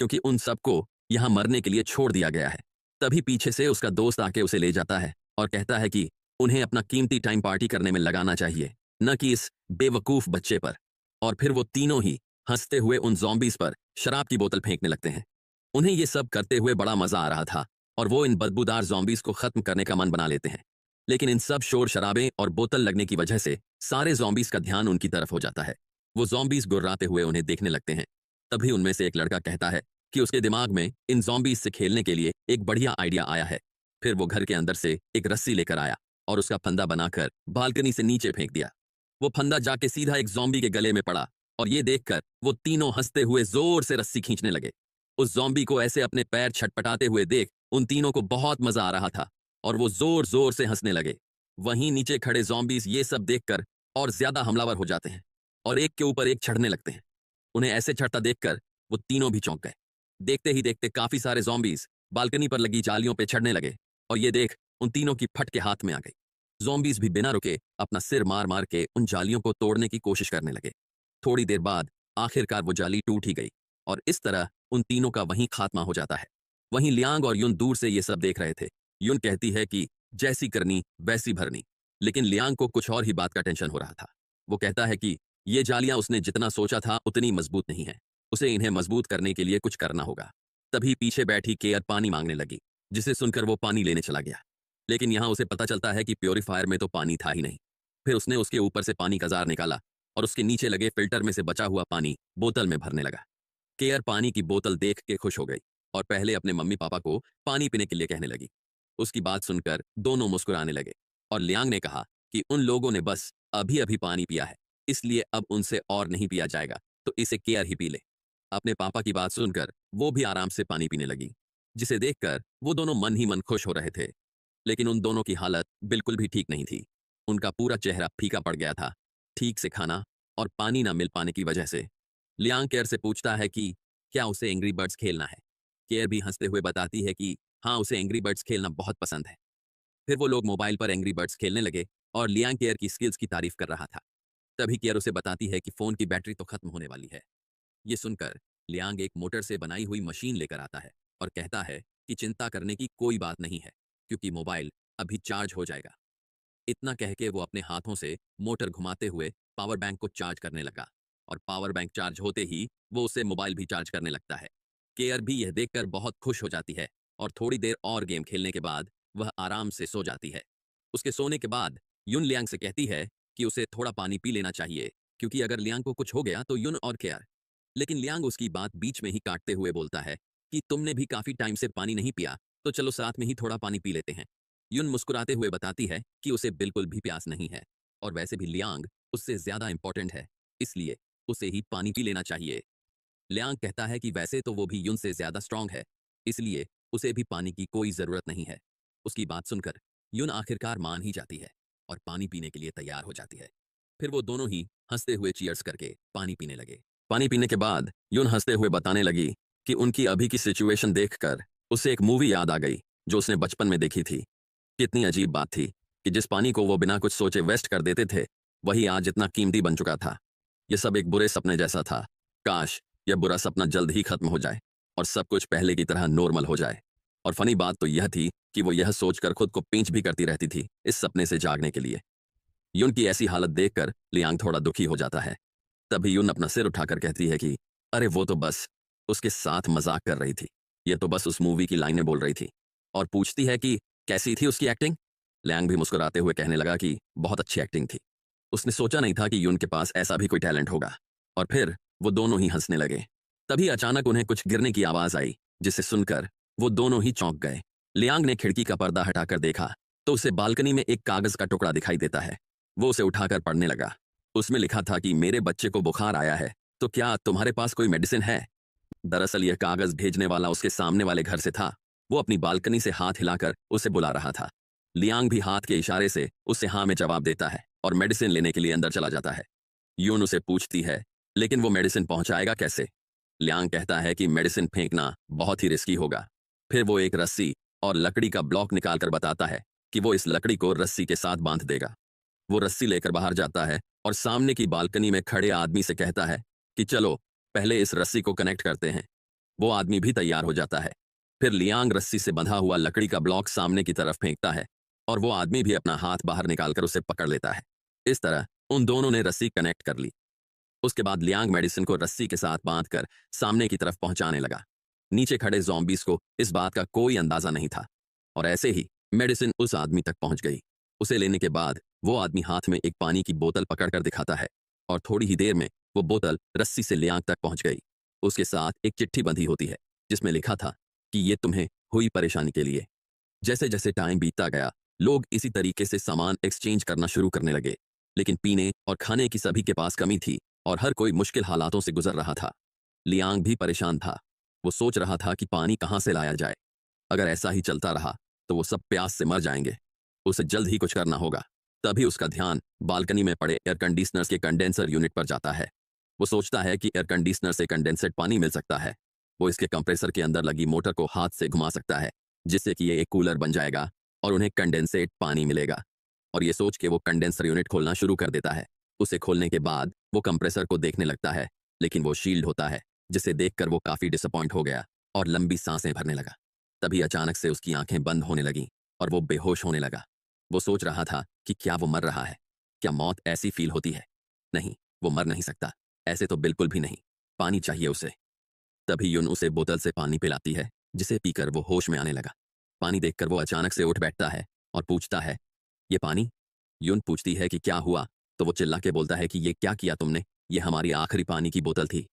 क्योंकि उन सबको यहां मरने के लिए छोड़ दिया गया है। तभी पीछे से उसका दोस्त आके उसे ले जाता है और कहता है कि उन्हें अपना कीमती टाइम पार्टी करने में लगाना चाहिए, न कि इस बेवकूफ बच्चे पर। और फिर वो तीनों ही हंसते हुए उन ज़ॉम्बीज पर शराब की बोतल फेंकने लगते हैं। उन्हें ये सब करते हुए बड़ा मजा आ रहा था और वो इन बदबूदार ज़ॉम्बीज को खत्म करने का मन बना लेते हैं। लेकिन इन सब शोर शराबे और बोतल लगने की वजह से सारे ज़ॉम्बीज का ध्यान उनकी तरफ हो जाता है। वो ज़ॉम्बीज गुर्राते हुए उन्हें देखने लगते हैं। तभी उनमें से एक लड़का कहता है कि उसके दिमाग में इन ज़ॉम्बीज से खेलने के लिए एक बढ़िया आइडिया आया है। फिर वो घर के अंदर से एक रस्सी लेकर आया और उसका फंदा बनाकर बालकनी से नीचे फेंक दिया। वो फंदा जाके सीधा एक ज़ॉम्बी के गले में पड़ा और ये देखकर वो तीनों हंसते हुए जोर से रस्सी खींचने लगे। उस ज़ॉम्बी को ऐसे अपने पैर छटपटाते हुए देख उन तीनों को बहुत मजा आ रहा था और वो जोर जोर से हंसने लगे। वहीं नीचे खड़े ज़ॉम्बीज ये सब देखकर और ज्यादा हमलावर हो जाते हैं और एक के ऊपर एक चढ़ने लगते हैं। उन्हें ऐसे चढ़ता देखकर वो तीनों भी चौंक गए। देखते ही देखते काफी सारे ज़ॉम्बीज बालकनी पर लगी जालियों पे चढ़ने लगे और ये देख उन तीनों की फट के हाथ में आ गई। ज़ॉम्बीज भी बिना रुके अपना सिर मार मार के उन जालियों को तोड़ने की कोशिश करने लगे। थोड़ी देर बाद आखिरकार वो जाली टूट ही गई और इस तरह उन तीनों का वहीं खात्मा हो जाता है। वहीं लियांग और युन दूर से ये सब देख रहे थे। युन कहती है कि जैसी करनी वैसी भरनी, लेकिन लियांग को कुछ और ही बात का टेंशन हो रहा था। वो कहता है कि ये जालियां उसने जितना सोचा था उतनी मजबूत नहीं है, उसे इन्हें मजबूत करने के लिए कुछ करना होगा। तभी पीछे बैठी केयर पानी मांगने लगी, जिसे सुनकर वो पानी लेने चला गया। लेकिन यहां उसे पता चलता है कि प्योरीफायर में तो पानी था ही नहीं। फिर उसने उसके ऊपर से पानी का जार निकाला और उसके नीचे लगे फिल्टर में से बचा हुआ पानी बोतल में भरने लगा। केयर पानी की बोतल देख के खुश हो गई और पहले अपने मम्मी पापा को पानी पीने के लिए कहने लगी। उसकी बात सुनकर दोनों मुस्कुराने लगे और लियांग ने कहा कि उन लोगों ने बस अभी अभी पानी पिया है, इसलिए अब उनसे और नहीं पिया जाएगा, तो इसे केयर ही पी ले। अपने पापा की बात सुनकर वो भी आराम से पानी पीने लगी, जिसे देखकर वो दोनों मन ही मन खुश हो रहे थे। लेकिन उन दोनों की हालत बिल्कुल भी ठीक नहीं थी। उनका पूरा चेहरा फीका पड़ गया था, ठीक से खाना और पानी ना मिल पाने की वजह से। लियांग केयर से पूछता है कि क्या उसे एंग्री बर्ड्स खेलना है। केयर भी हंसते हुए बताती है कि हाँ, उसे एंग्री बर्ड्स खेलना बहुत पसंद है। फिर वो लोग मोबाइल पर एंग्री बर्ड्स खेलने लगे और लियांग केयर की स्किल्स की तारीफ कर रहा था। तभी केयर उसे बताती है कि फोन की बैटरी तो खत्म होने वाली है। ये सुनकर लियांग एक मोटर से बनाई हुई मशीन लेकर आता है और कहता है कि चिंता करने की कोई बात नहीं है, क्योंकि मोबाइल अभी चार्ज हो जाएगा। इतना कह के वो अपने हाथों से मोटर घुमाते हुए पावर बैंक को चार्ज करने लगा और पावर बैंक चार्ज होते ही वो उसे मोबाइल भी चार्ज करने लगता है। केयर भी यह देखकर बहुत खुश हो जाती है और थोड़ी देर और गेम खेलने के बाद वह आराम से सो जाती है। उसके सोने के बाद युन लियांग से कहती है कि उसे थोड़ा पानी पी लेना चाहिए, क्योंकि अगर लियांग को कुछ हो गया तो युन और केयर। लेकिन लियांग उसकी बात बीच में ही काटते हुए बोलता है कि तुमने भी काफी टाइम से पानी नहीं पिया, तो चलो साथ में ही थोड़ा पानी पी लेते हैं। युन मुस्कुराते हुए बताती है कि उसे बिल्कुल भी प्यास नहीं है और वैसे भी लियांग उससे ज्यादा इंपॉर्टेंट है, इसलिए उसे ही पानी पी लेना चाहिए। लियांग कहता है कि वैसे तो वो भी युन से ज्यादा स्ट्रांग है, इसलिए उसे भी पानी की कोई जरूरत नहीं है। उसकी बात सुनकर युन आखिरकार मान ही जाती है और पानी पीने के लिए तैयार हो जाती है। फिर वो दोनों ही हंसते हुए चीयर्स करके पानी पीने लगे। पानी पीने के बाद युन हंसते हुए बताने लगी कि उनकी अभी की सिचुएशन देखकर उसे एक मूवी याद आ गई जो उसने बचपन में देखी थी। कितनी अजीब बात थी कि जिस पानी को वो बिना कुछ सोचे वेस्ट कर देते थे, वही आज इतना कीमती बन चुका था। यह सब एक बुरे सपने जैसा था। काश यह बुरा सपना जल्द ही खत्म हो जाए। और सब कुछ पहले की तरह नॉर्मल हो जाए। और फनी बात तो यह थी कि वो यह सोचकर खुद को पिंच भी करती रहती थी इस सपने से जागने के लिए। यून की ऐसी हालत देखकर लियांग थोड़ा दुखी हो जाता है। तभी यून अपना सिर उठाकर कहती है कि अरे वो तो बस उसके साथ मजाक कर रही थी, ये तो बस उस मूवी की लाइनें बोल रही थी। और पूछती है कि कैसी थी उसकी एक्टिंग। लियांग भी मुस्कुराते हुए कहने लगा कि बहुत अच्छी एक्टिंग थी। उसने सोचा नहीं था कि यून के पास ऐसा भी कोई टैलेंट होगा। और फिर वो दोनों ही हंसने लगे। तभी अचानक उन्हें कुछ गिरने की आवाज आई, जिसे सुनकर वो दोनों ही चौंक गए। लियांग ने खिड़की का पर्दा हटाकर देखा तो उसे बालकनी में एक कागज का टुकड़ा दिखाई देता है। वो उसे उठाकर पढ़ने लगा। उसमें लिखा था कि मेरे बच्चे को बुखार आया है, तो क्या तुम्हारे पास कोई मेडिसिन है। दरअसल यह कागज भेजने वाला उसके सामने वाले घर से था। वो अपनी बालकनी से हाथ हिलाकर उसे बुला रहा था। लियांग भी हाथ के इशारे से उसे हाँ में जवाब देता है और मेडिसिन लेने के लिए अंदर चला जाता है। यून उसे पूछती है लेकिन वो मेडिसिन पहुंचाएगा कैसे। लियांग कहता है कि मेडिसिन फेंकना बहुत ही रिस्की होगा। फिर वो एक रस्सी और लकड़ी का ब्लॉक निकालकर बताता है कि वो इस लकड़ी को रस्सी के साथ बांध देगा। वो रस्सी लेकर बाहर जाता है और सामने की बालकनी में खड़े आदमी से कहता है कि चलो पहले इस रस्सी को कनेक्ट करते हैं। वो आदमी भी तैयार हो जाता है। फिर लियांग रस्सी से बंधा हुआ लकड़ी का ब्लॉक सामने की तरफ फेंकता है और वो आदमी भी अपना हाथ बाहर निकालकर उसे पकड़ लेता है। इस तरह उन दोनों ने रस्सी कनेक्ट कर ली। उसके बाद लियांग मेडिसिन को रस्सी के साथ बांधकर सामने की तरफ पहुंचाने लगा। नीचे खड़े ज़ॉम्बीज़ को इस बात का कोई अंदाजा नहीं था और ऐसे ही मेडिसिन उस आदमी तक पहुंच गई। उसे लेने के बाद वो आदमी हाथ में एक पानी की बोतल पकड़कर दिखाता है और थोड़ी ही देर में वो बोतल रस्सी से लियांग तक पहुंच गई। उसके साथ एक चिट्ठी बंधी होती है जिसमें लिखा था कि ये तुम्हें हुई परेशानी के लिए। जैसे जैसे टाइम बीतता गया लोग इसी तरीके से सामान एक्सचेंज करना शुरू करने लगे, लेकिन पीने और खाने की सभी के पास कमी थी और हर कोई मुश्किल हालातों से गुजर रहा था। लियांग भी परेशान था। वो सोच रहा था कि पानी कहाँ से लाया जाए। अगर ऐसा ही चलता रहा तो वो सब प्यास से मर जाएंगे। उसे जल्द ही कुछ करना होगा। तभी उसका ध्यान बालकनी में पड़े एयर कंडीशनर्स के कंडेंसर यूनिट पर जाता है। वो सोचता है कि एयर कंडीशनर से कंडेंसेट पानी मिल सकता है। वो इसके कंप्रेसर के अंदर लगी मोटर को हाथ से घुमा सकता है जिससे कि ये एक कूलर बन जाएगा और उन्हें कंडेंसेट पानी मिलेगा। और ये सोच के वो कंडेंसर यूनिट खोलना शुरू कर देता है। उसे खोलने के बाद वो कंप्रेसर को देखने लगता है, लेकिन वो शील्ड होता है जिसे देखकर वो काफी डिसअपॉइंट हो गया और लंबी सांसें भरने लगा। तभी अचानक से उसकी आंखें बंद होने लगीं और वो बेहोश होने लगा। वो सोच रहा था कि क्या वो मर रहा है। क्या मौत ऐसी फील होती है? नहीं, वो मर नहीं सकता, ऐसे तो बिल्कुल भी नहीं। पानी चाहिए उसे। तभी यून उसे बोतल से पानी पिलाती है जिसे पीकर वो होश में आने लगा। पानी देखकर वो अचानक से उठ बैठता है और पूछता है, ये पानी? यून पूछती है कि क्या हुआ, तो वो चिल्ला के बोलता है कि ये क्या किया तुमने, ये हमारी आखिरी पानी की बोतल थी।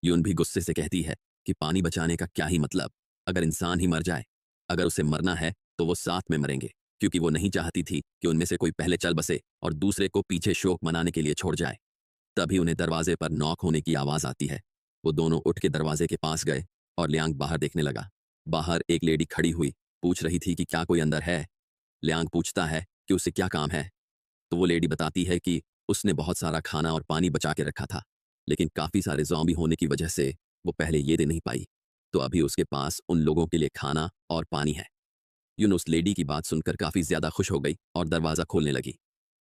यून भी गुस्से से कहती है कि पानी बचाने का क्या ही मतलब, अगर इंसान ही मर जाए। अगर उसे मरना है तो वो साथ में मरेंगे, क्योंकि वो नहीं चाहती थी कि उनमें से कोई पहले चल बसे और दूसरे को पीछे शोक मनाने के लिए छोड़ जाए। तभी उन्हें दरवाजे पर नॉक होने की आवाज आती है। वो दोनों उठ के दरवाजे के पास गए और लियांग बाहर देखने लगा। बाहर एक लेडी खड़ी हुई पूछ रही थी कि क्या कोई अंदर है। लियांग पूछता है कि उसे क्या काम है, तो वो लेडी बताती है कि उसने बहुत सारा खाना और पानी बचा के रखा था, लेकिन काफी सारे ज़ॉम्बी होने की वजह से वो पहले ये दे नहीं पाई, तो अभी उसके पास उन लोगों के लिए खाना और पानी है। यून उस लेडी की बात सुनकर काफी ज्यादा खुश हो गई और दरवाजा खोलने लगी,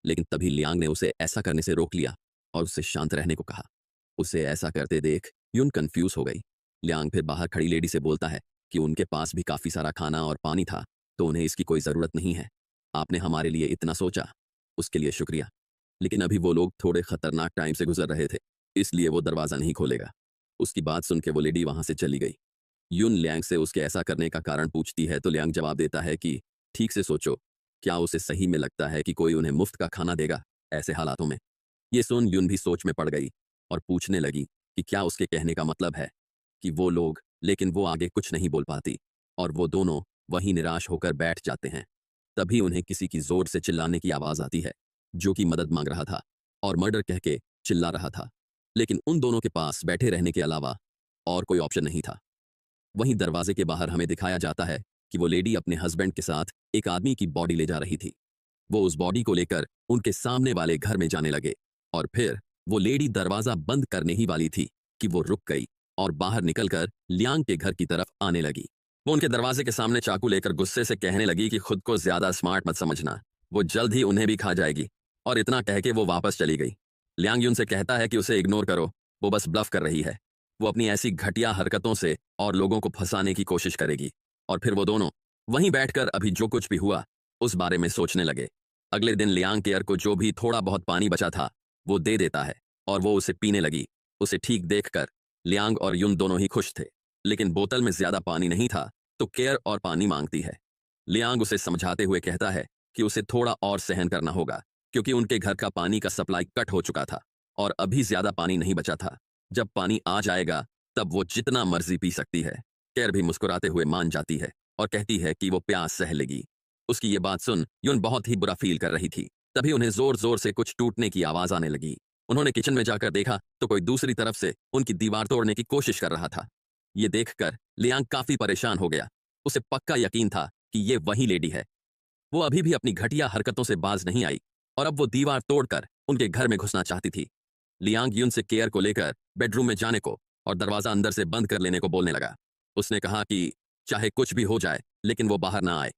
लेकिन तभी लियांग ने उसे ऐसा करने से रोक लिया और उससे शांत रहने को कहा। उसे ऐसा करते देख यून कंफ्यूज हो गई। लियांग फिर बाहर खड़ी लेडी से बोलता है कि उनके पास भी काफी सारा खाना और पानी था, तो उन्हें इसकी कोई जरूरत नहीं है। आपने हमारे लिए इतना सोचा, उसके लिए शुक्रिया, लेकिन अभी वो लोग थोड़े खतरनाक टाइम से गुजर रहे थे, इसलिए वो दरवाजा नहीं खोलेगा। उसकी बात सुन के वो लेडी वहां से चली गई। यून लियांग से उसके ऐसा करने का कारण पूछती है तो लियांग जवाब देता है कि ठीक से सोचो, क्या उसे सही में लगता है कि कोई उन्हें मुफ्त का खाना देगा ऐसे हालातों में। ये सुन यून भी सोच में पड़ गई और पूछने लगी कि क्या उसके कहने का मतलब है कि वो लोग, लेकिन वो आगे कुछ नहीं बोल पाती और वो दोनों वहीं निराश होकर बैठ जाते हैं। तभी उन्हें किसी की जोर से चिल्लाने की आवाज आती है, जो कि मदद मांग रहा था और मर्डर कह के चिल्ला रहा था, लेकिन उन दोनों के पास बैठे रहने के अलावा और कोई ऑप्शन नहीं था। वहीं दरवाजे के बाहर हमें दिखाया जाता है कि वो लेडी अपने हस्बैंड के साथ एक आदमी की बॉडी ले जा रही थी। वो उस बॉडी को लेकर उनके सामने वाले घर में जाने लगे और फिर वो लेडी दरवाजा बंद करने ही वाली थी कि वो रुक गई और बाहर निकलकर लियांग के घर की तरफ आने लगी। वो उनके दरवाजे के सामने चाकू लेकर गुस्से से कहने लगी कि खुद को ज्यादा स्मार्ट मत समझना, वो जल्द ही उन्हें भी खा जाएगी। और इतना कह के वो वापस चली गई। लियांग यून से कहता है कि उसे इग्नोर करो, वो बस ब्लफ कर रही है। वो अपनी ऐसी घटिया हरकतों से और लोगों को फंसाने की कोशिश करेगी। और फिर वो दोनों वहीं बैठकर अभी जो कुछ भी हुआ उस बारे में सोचने लगे। अगले दिन लियांग केयर को जो भी थोड़ा बहुत पानी बचा था वो दे देता है और वो उसे पीने लगी। उसे ठीक देखकर लियांग और युन दोनों ही खुश थे, लेकिन बोतल में ज्यादा पानी नहीं था तो केयर और पानी मांगती है। लियांग उसे समझाते हुए कहता है कि उसे थोड़ा और सहन करना होगा, क्योंकि उनके घर का पानी का सप्लाई कट हो चुका था और अभी ज्यादा पानी नहीं बचा था। जब पानी आ जाएगा तब वो जितना मर्जी पी सकती है। केयर भी मुस्कुराते हुए मान जाती है और कहती है कि वो प्यास सह लेगी। उसकी ये बात सुन युन बहुत ही बुरा फील कर रही थी। तभी उन्हें जोर जोर से कुछ टूटने की आवाज आने लगी। उन्होंने किचन में जाकर देखा तो कोई दूसरी तरफ से उनकी दीवार तोड़ने की कोशिश कर रहा था। ये देखकर लियांग काफी परेशान हो गया। उसे पक्का यकीन था कि ये वही लेडी है। वो अभी भी अपनी घटिया हरकतों से बाज नहीं आई और अब वो दीवार तोड़कर उनके घर में घुसना चाहती थी। लियांग युन से केयर को लेकर बेडरूम में जाने को और दरवाजा अंदर से बंद कर लेने को बोलने लगा। उसने कहा कि चाहे कुछ भी हो जाए लेकिन वो बाहर ना आए।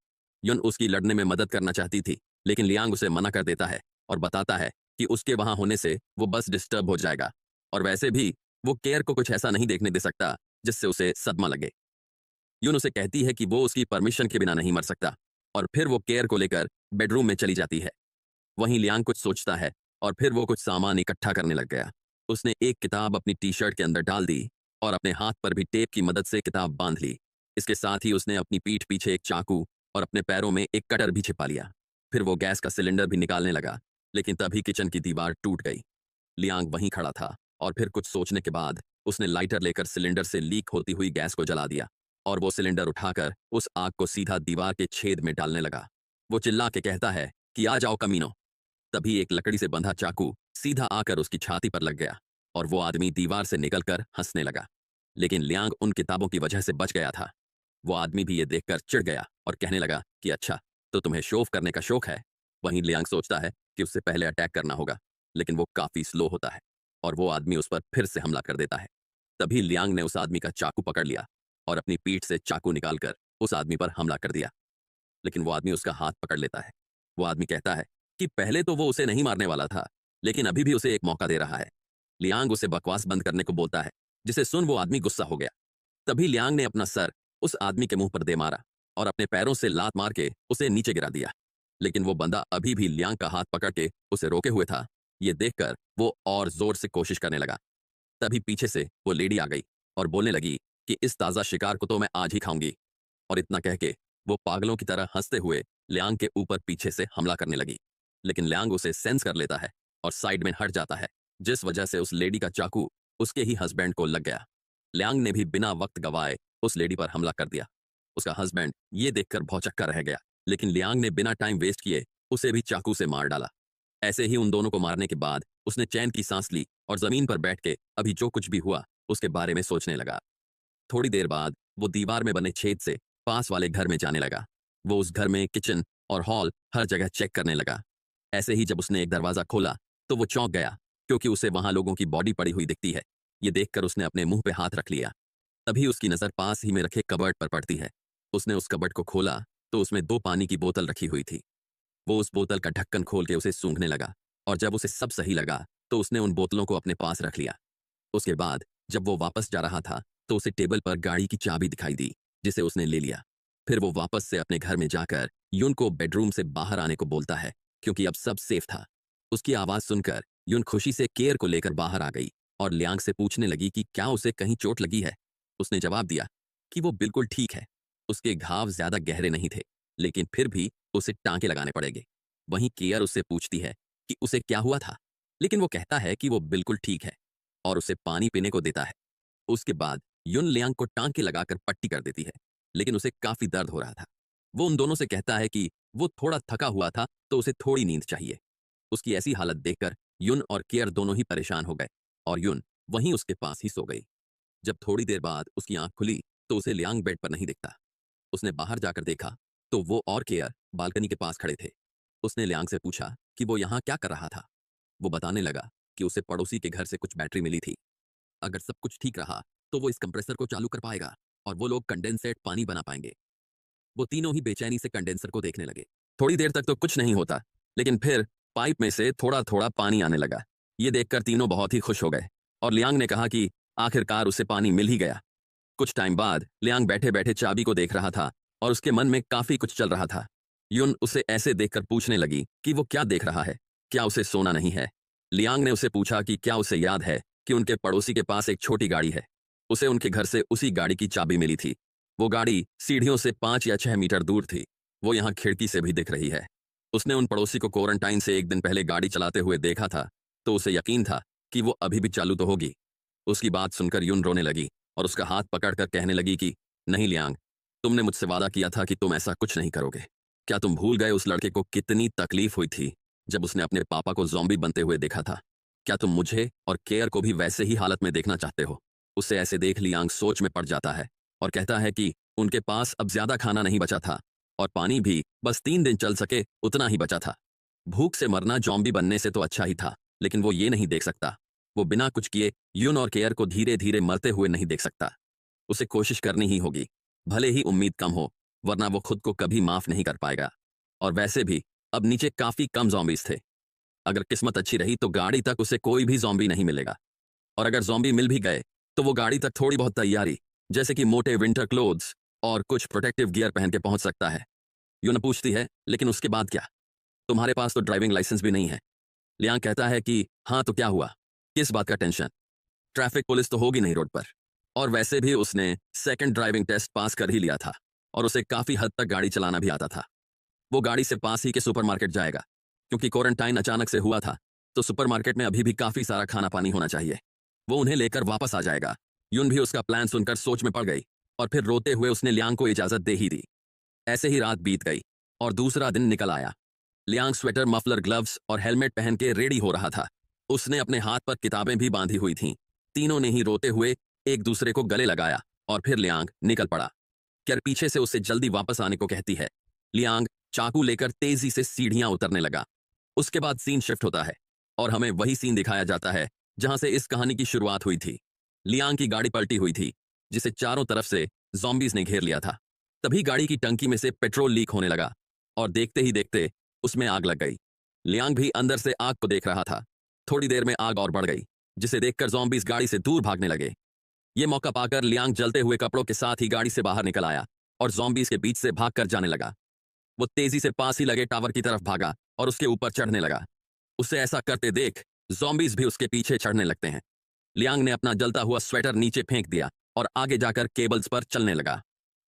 युन उसकी लड़ने में मदद करना चाहती थी, लेकिन लियांग उसे मना कर देता है और बताता है कि उसके वहां होने से वो बस डिस्टर्ब हो जाएगा और वैसे भी वो केयर को कुछ ऐसा नहीं देखने दे सकता जिससे उसे सदमा लगे। यून उसे कहती है कि वो उसकी परमिशन के बिना नहीं मर सकता और फिर वो केयर को लेकर बेडरूम में चली जाती है। वहीं लियांग कुछ सोचता है और फिर वो कुछ सामान इकट्ठा करने लग गया। उसने एक किताब अपनी टी शर्ट के अंदर डाल दी और अपने हाथ पर भी टेप की मदद से किताब बांध ली। इसके साथ ही उसने अपनी पीठ पीछे एक चाकू और अपने पैरों में एक कटर भी छिपा लिया। फिर वो गैस का सिलेंडर भी निकालने लगा, लेकिन तभी किचन की दीवार टूट गई। लियांग वहीं खड़ा था और फिर कुछ सोचने के बाद उसने लाइटर लेकर सिलेंडर से लीक होती हुई गैस को जला दिया और वो सिलेंडर उठाकर उस आग को सीधा दीवार के छेद में डालने लगा। वो चिल्ला के कहता है कि आ जाओ कमीनो। तभी एक लकड़ी से बंधा चाकू सीधा आकर उसकी छाती पर लग गया और वो आदमी दीवार से निकलकर हंसने लगा। लेकिन लियांग उन किताबों की वजह से बच गया था। वो आदमी भी ये देखकर चिढ़ गया और कहने लगा कि अच्छा, तो तुम्हें शो ऑफ करने का शौक है। वहीं लियांग सोचता है कि उससे पहले अटैक करना होगा, लेकिन वो काफी स्लो होता है और वो आदमी उस पर फिर से हमला कर देता है। तभी लियांग ने उस आदमी का चाकू पकड़ लिया और अपनी पीठ से चाकू निकालकर उस आदमी पर हमला कर दिया। लेकिन वो आदमी उसका हाथ पकड़ लेता है। वो आदमी कहता है कि पहले तो वो उसे नहीं मारने वाला था, लेकिन अभी भी उसे एक मौका दे रहा है। लियांग उसे बकवास बंद करने को बोलता है, जिसे सुन वो आदमी गुस्सा हो गया। तभी लियांग ने अपना सर उस आदमी के मुंह पर दे मारा और अपने पैरों से लात मार के उसे नीचे गिरा दिया। लेकिन वो बंदा अभी भी लियांग का हाथ पकड़ के उसे रोके हुए था। ये देखकर वो और जोर से कोशिश करने लगा। तभी पीछे से वो लेडी आ गई और बोलने लगी कि इस ताजा शिकार को तो मैं आज ही खाऊंगी। और इतना कह के वो पागलों की तरह हंसते हुए लियांग के ऊपर पीछे से हमला करने लगी। लेकिन लियांग उसे सेंस कर लेता है और साइड में हट जाता है, जिस वजह से उस लेडी का चाकू उसके ही हस्बैंड को लग गया। लियांग ने भी बिना वक्त गवाए उस लेडी पर हमला कर दिया। उसका हस्बैंड ये देखकर भौचक्का रह गया, लेकिन लियांग ने बिना टाइम वेस्ट किए उसे भी चाकू से मार डाला। ऐसे ही उन दोनों को मारने के बाद उसने चैन की सांस ली और जमीन पर बैठ के अभी जो कुछ भी हुआ उसके बारे में सोचने लगा। थोड़ी देर बाद वो दीवार में बने छेद से पास वाले घर में जाने लगा। वो उस घर में किचन और हॉल हर जगह चेक करने लगा। ऐसे ही जब उसने एक दरवाजा खोला तो वो चौंक गया, क्योंकि उसे वहां लोगों की बॉडी पड़ी हुई दिखती है। ये देखकर उसने अपने मुंह पे हाथ रख लिया। तभी उसकी नजर पास ही में रखे कबर्ड पर पड़ती है। उसने उस कबर्ड को खोला तो उसमें 2 पानी की बोतल रखी हुई थी। वो उस बोतल का ढक्कन खोल के उसे सूंघने लगा और जब उसे सब सही लगा तो उसने उन बोतलों को अपने पास रख लिया। उसके बाद जब वो वापस जा रहा था तो उसे टेबल पर गाड़ी की चाबी दिखाई दी, जिसे उसने ले लिया। फिर वो वापस से अपने घर में जाकर यून को बेडरूम से बाहर आने को बोलता है, क्योंकि अब सब सेफ था। उसकी आवाज सुनकर यून खुशी से केयर को लेकर बाहर आ गई और लियांग से पूछने लगी कि क्या उसे कहीं चोट लगी है। उसने जवाब दिया कि वो बिल्कुल ठीक है। उसके घाव ज्यादा गहरे नहीं थे, लेकिन फिर भी उसे टांके लगाने पड़ेंगे। वहीं केयर उससे पूछती है कि उसे क्या हुआ था, लेकिन वो कहता है कि वो बिल्कुल ठीक है और उसे पानी पीने को देता है। उसके बाद युन लियांग को टांके लगाकर पट्टी कर देती है, लेकिन उसे काफी दर्द हो रहा था। वो उन दोनों से कहता है कि वो थोड़ा थका हुआ था तो उसे थोड़ी नींद चाहिए। उसकी ऐसी हालत देखकर युन और केयर दोनों ही परेशान हो गए और युन वहीं उसके पास ही सो गई। जब थोड़ी देर बाद उसकी आंख खुली तो उसे लियांग बेड पर नहीं दिखता। उसने बाहर जाकर देखा तो वो और केयर बालकनी के पास खड़े थे। उसने लियांग से पूछा कि वो यहाँ क्या कर रहा था। वो बताने लगा कि उसे पड़ोसी के घर से कुछ बैटरी मिली थी। अगर सब कुछ ठीक रहा तो वो इस कंप्रेसर को चालू कर पाएगा और वो लोग कंडेंसेट पानी बना पाएंगे। वो तीनों ही बेचैनी से कंडेंसर को देखने लगे। थोड़ी देर तक तो कुछ नहीं होता, लेकिन फिर पाइप में से थोड़ा थोड़ा पानी आने लगा। ये देखकर तीनों बहुत ही खुश हो गए और लियांग ने कहा कि आखिरकार उसे पानी मिल ही गया। कुछ टाइम बाद लियांग बैठे बैठे चाबी को देख रहा था और उसके मन में काफी कुछ चल रहा था। युन उसे ऐसे देखकर पूछने लगी कि वो क्या देख रहा है, क्या उसे सोना नहीं है। लियांग ने उसे पूछा कि क्या उसे याद है कि उनके पड़ोसी के पास एक छोटी गाड़ी है। उसे उनके घर से उसी गाड़ी की चाबी मिली थी। वो गाड़ी सीढ़ियों से 5 या 6 मीटर दूर थी। वो यहाँ खिड़की से भी दिख रही है। उसने उन पड़ोसी को क्वारंटाइन से एक दिन पहले गाड़ी चलाते हुए देखा था, तो उसे यकीन था कि वो अभी भी चालू तो होगी। उसकी बात सुनकर यून रोने लगी और उसका हाथ पकड़कर कहने लगी कि नहीं लियांग, तुमने मुझसे वादा किया था कि तुम ऐसा कुछ नहीं करोगे। क्या तुम भूल गए उस लड़के को कितनी तकलीफ हुई थी जब उसने अपने पापा को ज़ॉम्बी बनते हुए देखा था? क्या तुम मुझे और केयर को भी वैसे ही हालत में देखना चाहते हो? उसे ऐसे देख लियांग सोच में पड़ जाता है और कहता है कि उनके पास अब ज्यादा खाना नहीं बचा था और पानी भी बस 3 दिन चल सके उतना ही बचा था। भूख से मरना ज़ॉम्बी बनने से तो अच्छा ही था, लेकिन वो ये नहीं देख सकता। वो बिना कुछ किए यून और केयर को धीरे धीरे मरते हुए नहीं देख सकता। उसे कोशिश करनी ही होगी, भले ही उम्मीद कम हो, वरना वो खुद को कभी माफ नहीं कर पाएगा। और वैसे भी अब नीचे काफी कम ज़ॉम्बीज थे। अगर किस्मत अच्छी रही तो गाड़ी तक उसे कोई भी ज़ॉम्बी नहीं मिलेगा, और अगर ज़ॉम्बी मिल भी गए तो वो गाड़ी तक थोड़ी बहुत तैयारी, जैसे कि मोटे विंटर क्लोथ्स और कुछ प्रोटेक्टिव गियर पहन के पहुंच सकता है। यून पूछती है, लेकिन उसके बाद क्या? तुम्हारे पास तो ड्राइविंग लाइसेंस भी नहीं है। लियांग कहता है कि हाँ तो क्या हुआ, किस बात का टेंशन? ट्रैफिक पुलिस तो होगी नहीं रोड पर, और वैसे भी उसने सेकंड ड्राइविंग टेस्ट पास कर ही लिया था और उसे काफी हद तक गाड़ी चलाना भी आता था। वो गाड़ी से पास ही के सुपरमार्केट जाएगा, क्योंकि क्वारंटाइन अचानक से हुआ था, तो सुपरमार्केट में अभी भी काफी सारा खाना पानी होना चाहिए। वो उन्हें लेकर वापस आ जाएगा। यून भी उसका प्लान सुनकर सोच में पड़ गई और फिर रोते हुए उसने लियांग को इजाजत दे ही दी। ऐसे ही रात बीत गई और दूसरा दिन निकल आया। लियांग स्वेटर, मफलर, ग्लव्स और हेलमेट पहन के रेडी हो रहा था। उसने अपने हाथ पर किताबें भी बांधी हुई थीं। तीनों ने ही रोते हुए एक दूसरे को गले लगाया और फिर लियांग निकल पड़ा। कैर पीछे से उसे जल्दी वापस आने को कहती है। लियांग चाकू लेकर तेजी से सीढ़ियां उतरने लगा। उसके बाद सीन शिफ्ट होता है और हमें वही सीन दिखाया जाता है जहां से इस कहानी की शुरुआत हुई थी। लियांग की गाड़ी पलटी हुई थी, जिसे चारों तरफ से ज़ॉम्बीज ने घेर लिया था। तभी गाड़ी की टंकी में से पेट्रोल लीक होने लगा और देखते ही देखते उसमें आग लग गई। लियांग भी अंदर से आग को देख रहा था। थोड़ी देर में आग और बढ़ गई, जिसे देखकर ज़ॉम्बीज गाड़ी से दूर भागने लगे। ये मौका पाकर लियांग जलते हुए कपड़ों के साथ ही गाड़ी से बाहर निकल आया और ज़ॉम्बीज के बीच से भागकर जाने लगा। वो तेजी से पास ही लगे टावर की तरफ भागा और उसके ऊपर चढ़ने लगा। उसे ऐसा करते देख ज़ॉम्बीज भी उसके पीछे चढ़ने लगते हैं। लियांग ने अपना जलता हुआ स्वेटर नीचे फेंक दिया और आगे जाकर केबल्स पर चलने लगा।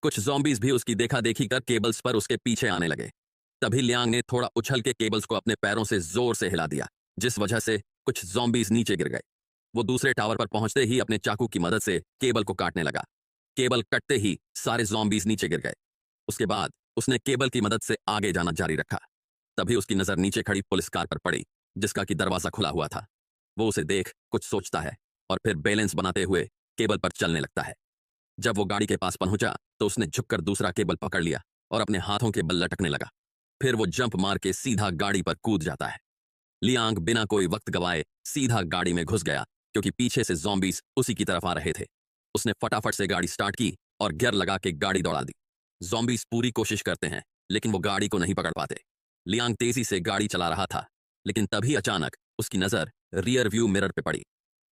कुछ ज़ॉम्बीज भी उसकी देखा देखी कर केबल्स पर उसके पीछे आने लगे। तभी लियांग ने थोड़ा उछल के केबल्स को अपने पैरों से जोर से हिला दिया, जिस वजह से कुछ ज़ॉम्बीज नीचे गिर गए। वो दूसरे टावर पर पहुंचते ही अपने चाकू की मदद से केबल को काटने लगा। केबल कटते ही सारे ज़ॉम्बीज नीचे गिर गए। उसके बाद उसने केबल की मदद से आगे जाना जारी रखा। तभी उसकी नजर नीचे खड़ी पुलिस कार पर पड़ी, जिसका कि दरवाजा खुला हुआ था। वो उसे देख कुछ सोचता है और फिर बैलेंस बनाते हुए केबल पर चलने लगता है। जब वो गाड़ी के पास पहुंचा तो उसने झुककर दूसरा केबल पकड़ लिया और अपने हाथों के बल लटकने लगा। फिर वो जंप मार के सीधा गाड़ी पर कूद जाता है। लियांग बिना कोई वक्त गवाए सीधा गाड़ी में घुस गया, क्योंकि पीछे से ज़ॉम्बीज उसी की तरफ आ रहे थे। उसने फटाफट से गाड़ी स्टार्ट की और गियर लगा के गाड़ी दौड़ा दी। ज़ॉम्बीज पूरी कोशिश करते हैं, लेकिन वो गाड़ी को नहीं पकड़ पाते। लियांग तेजी से गाड़ी चला रहा था, लेकिन तभी अचानक उसकी नजर रियर व्यू मिरर पे पड़ी।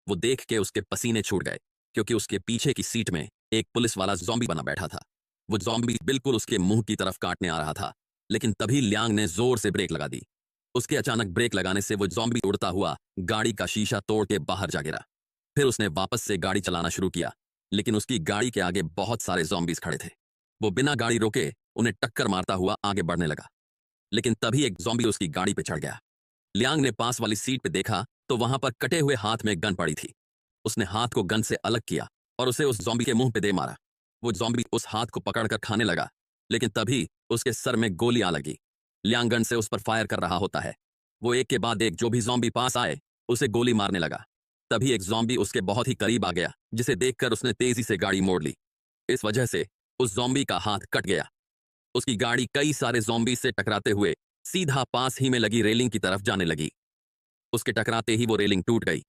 वो देख के उसके पसीने छूट गए, क्योंकि उसके पीछे की सीट में एक पुलिस वाला ज़ॉम्बी बना बैठा था। वो ज़ॉम्बी बिल्कुल उसके मुंह की तरफ काटने आ रहा था, लेकिन तभी लियांग ने जोर से ब्रेक लगा दी। उसके अचानक ब्रेक लगाने से वो ज़ॉम्बी उड़ता हुआ गाड़ी का शीशा तोड़ के बाहर जा गिरा। फिर उसने वापस से गाड़ी चलाना शुरू किया, लेकिन उसकी गाड़ी के आगे बहुत सारे ज़ॉम्बीज खड़े थे। वो बिना गाड़ी रोके उन्हें टक्कर मारता हुआ आगे बढ़ने लगा, लेकिन तभी एक ज़ॉम्बी उसकी गाड़ी पे चढ़ गया। लियांग ने पास वाली सीट पे देखा तो वहां पर कटे हुए हाथ में गन पड़ी थी। उसने हाथ को गन से अलग किया और उसे उस ज़ॉम्बी के मुंह पे दे मारा। वो ज़ॉम्बी उस हाथ को पकड़कर खाने लगा, लेकिन तभी उसके सर में गोली आ लगी। लियांग गन से उस पर फायर कर रहा होता है। वो एक के बाद एक जो भी ज़ॉम्बी पास आए उसे गोली मारने लगा। तभी एक ज़ॉम्बी उसके बहुत ही करीब आ गया, जिसे देखकर उसने तेजी से गाड़ी मोड़ ली। इस वजह से उस ज़ॉम्बी का हाथ कट गया। उसकी गाड़ी कई सारे ज़ॉम्बी से टकराते हुए सीधा पास ही में लगी रेलिंग की तरफ जाने लगी। उसके टकराते ही वो रेलिंग टूट गई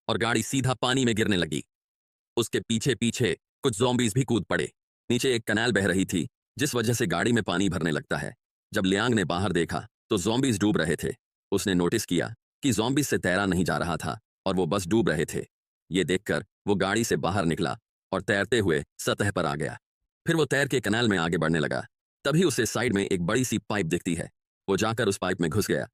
और गाड़ी सीधा पानी में गिरने लगी। उसके पीछे पीछे कुछ ज़ॉम्बीज भी कूद पड़े। नीचे एक कनाल बह रही थी, जिस वजह से गाड़ी में पानी भरने लगता है। जब लियांग ने बाहर देखा तो ज़ॉम्बीज डूब रहे थे। उसने नोटिस किया कि ज़ॉम्बीज से तैरा नहीं जा रहा था और वो बस डूब रहे थे। ये देखकर वो गाड़ी से बाहर निकला और तैरते हुए सतह पर आ गया। फिर वो तैर के कनाल में आगे बढ़ने लगा। तभी उसे साइड में एक बड़ी सी पाइप दिखती है। वो जाकर उस पाइप में घुस गया।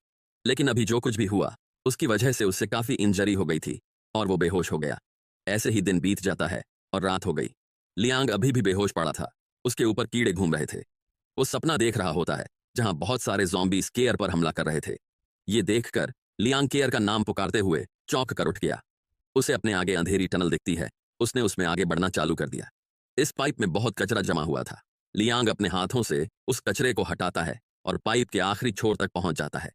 लेकिन अभी जो कुछ भी हुआ उसकी वजह से उससे काफी इंजरी हो गई थी और वो बेहोश हो गया। ऐसे ही दिन बीत जाता है और रात हो गई। लियांग अभी भी बेहोश पड़ा था। उसके ऊपर कीड़े घूम रहे थे। वो सपना देख रहा होता है जहां बहुत सारे ज़ॉम्बीज केयर पर हमला कर रहे थे। ये देखकर लियांग केयर का नाम पुकारते हुए चौंक कर उठ गया। उसे अपने आगे अंधेरी टनल दिखती है। उसने उसमें आगे बढ़ना चालू कर दिया। इस पाइप में बहुत कचरा जमा हुआ था। लियांग अपने हाथों से उस कचरे को हटाता है और पाइप के आखिरी छोर तक पहुंच जाता है।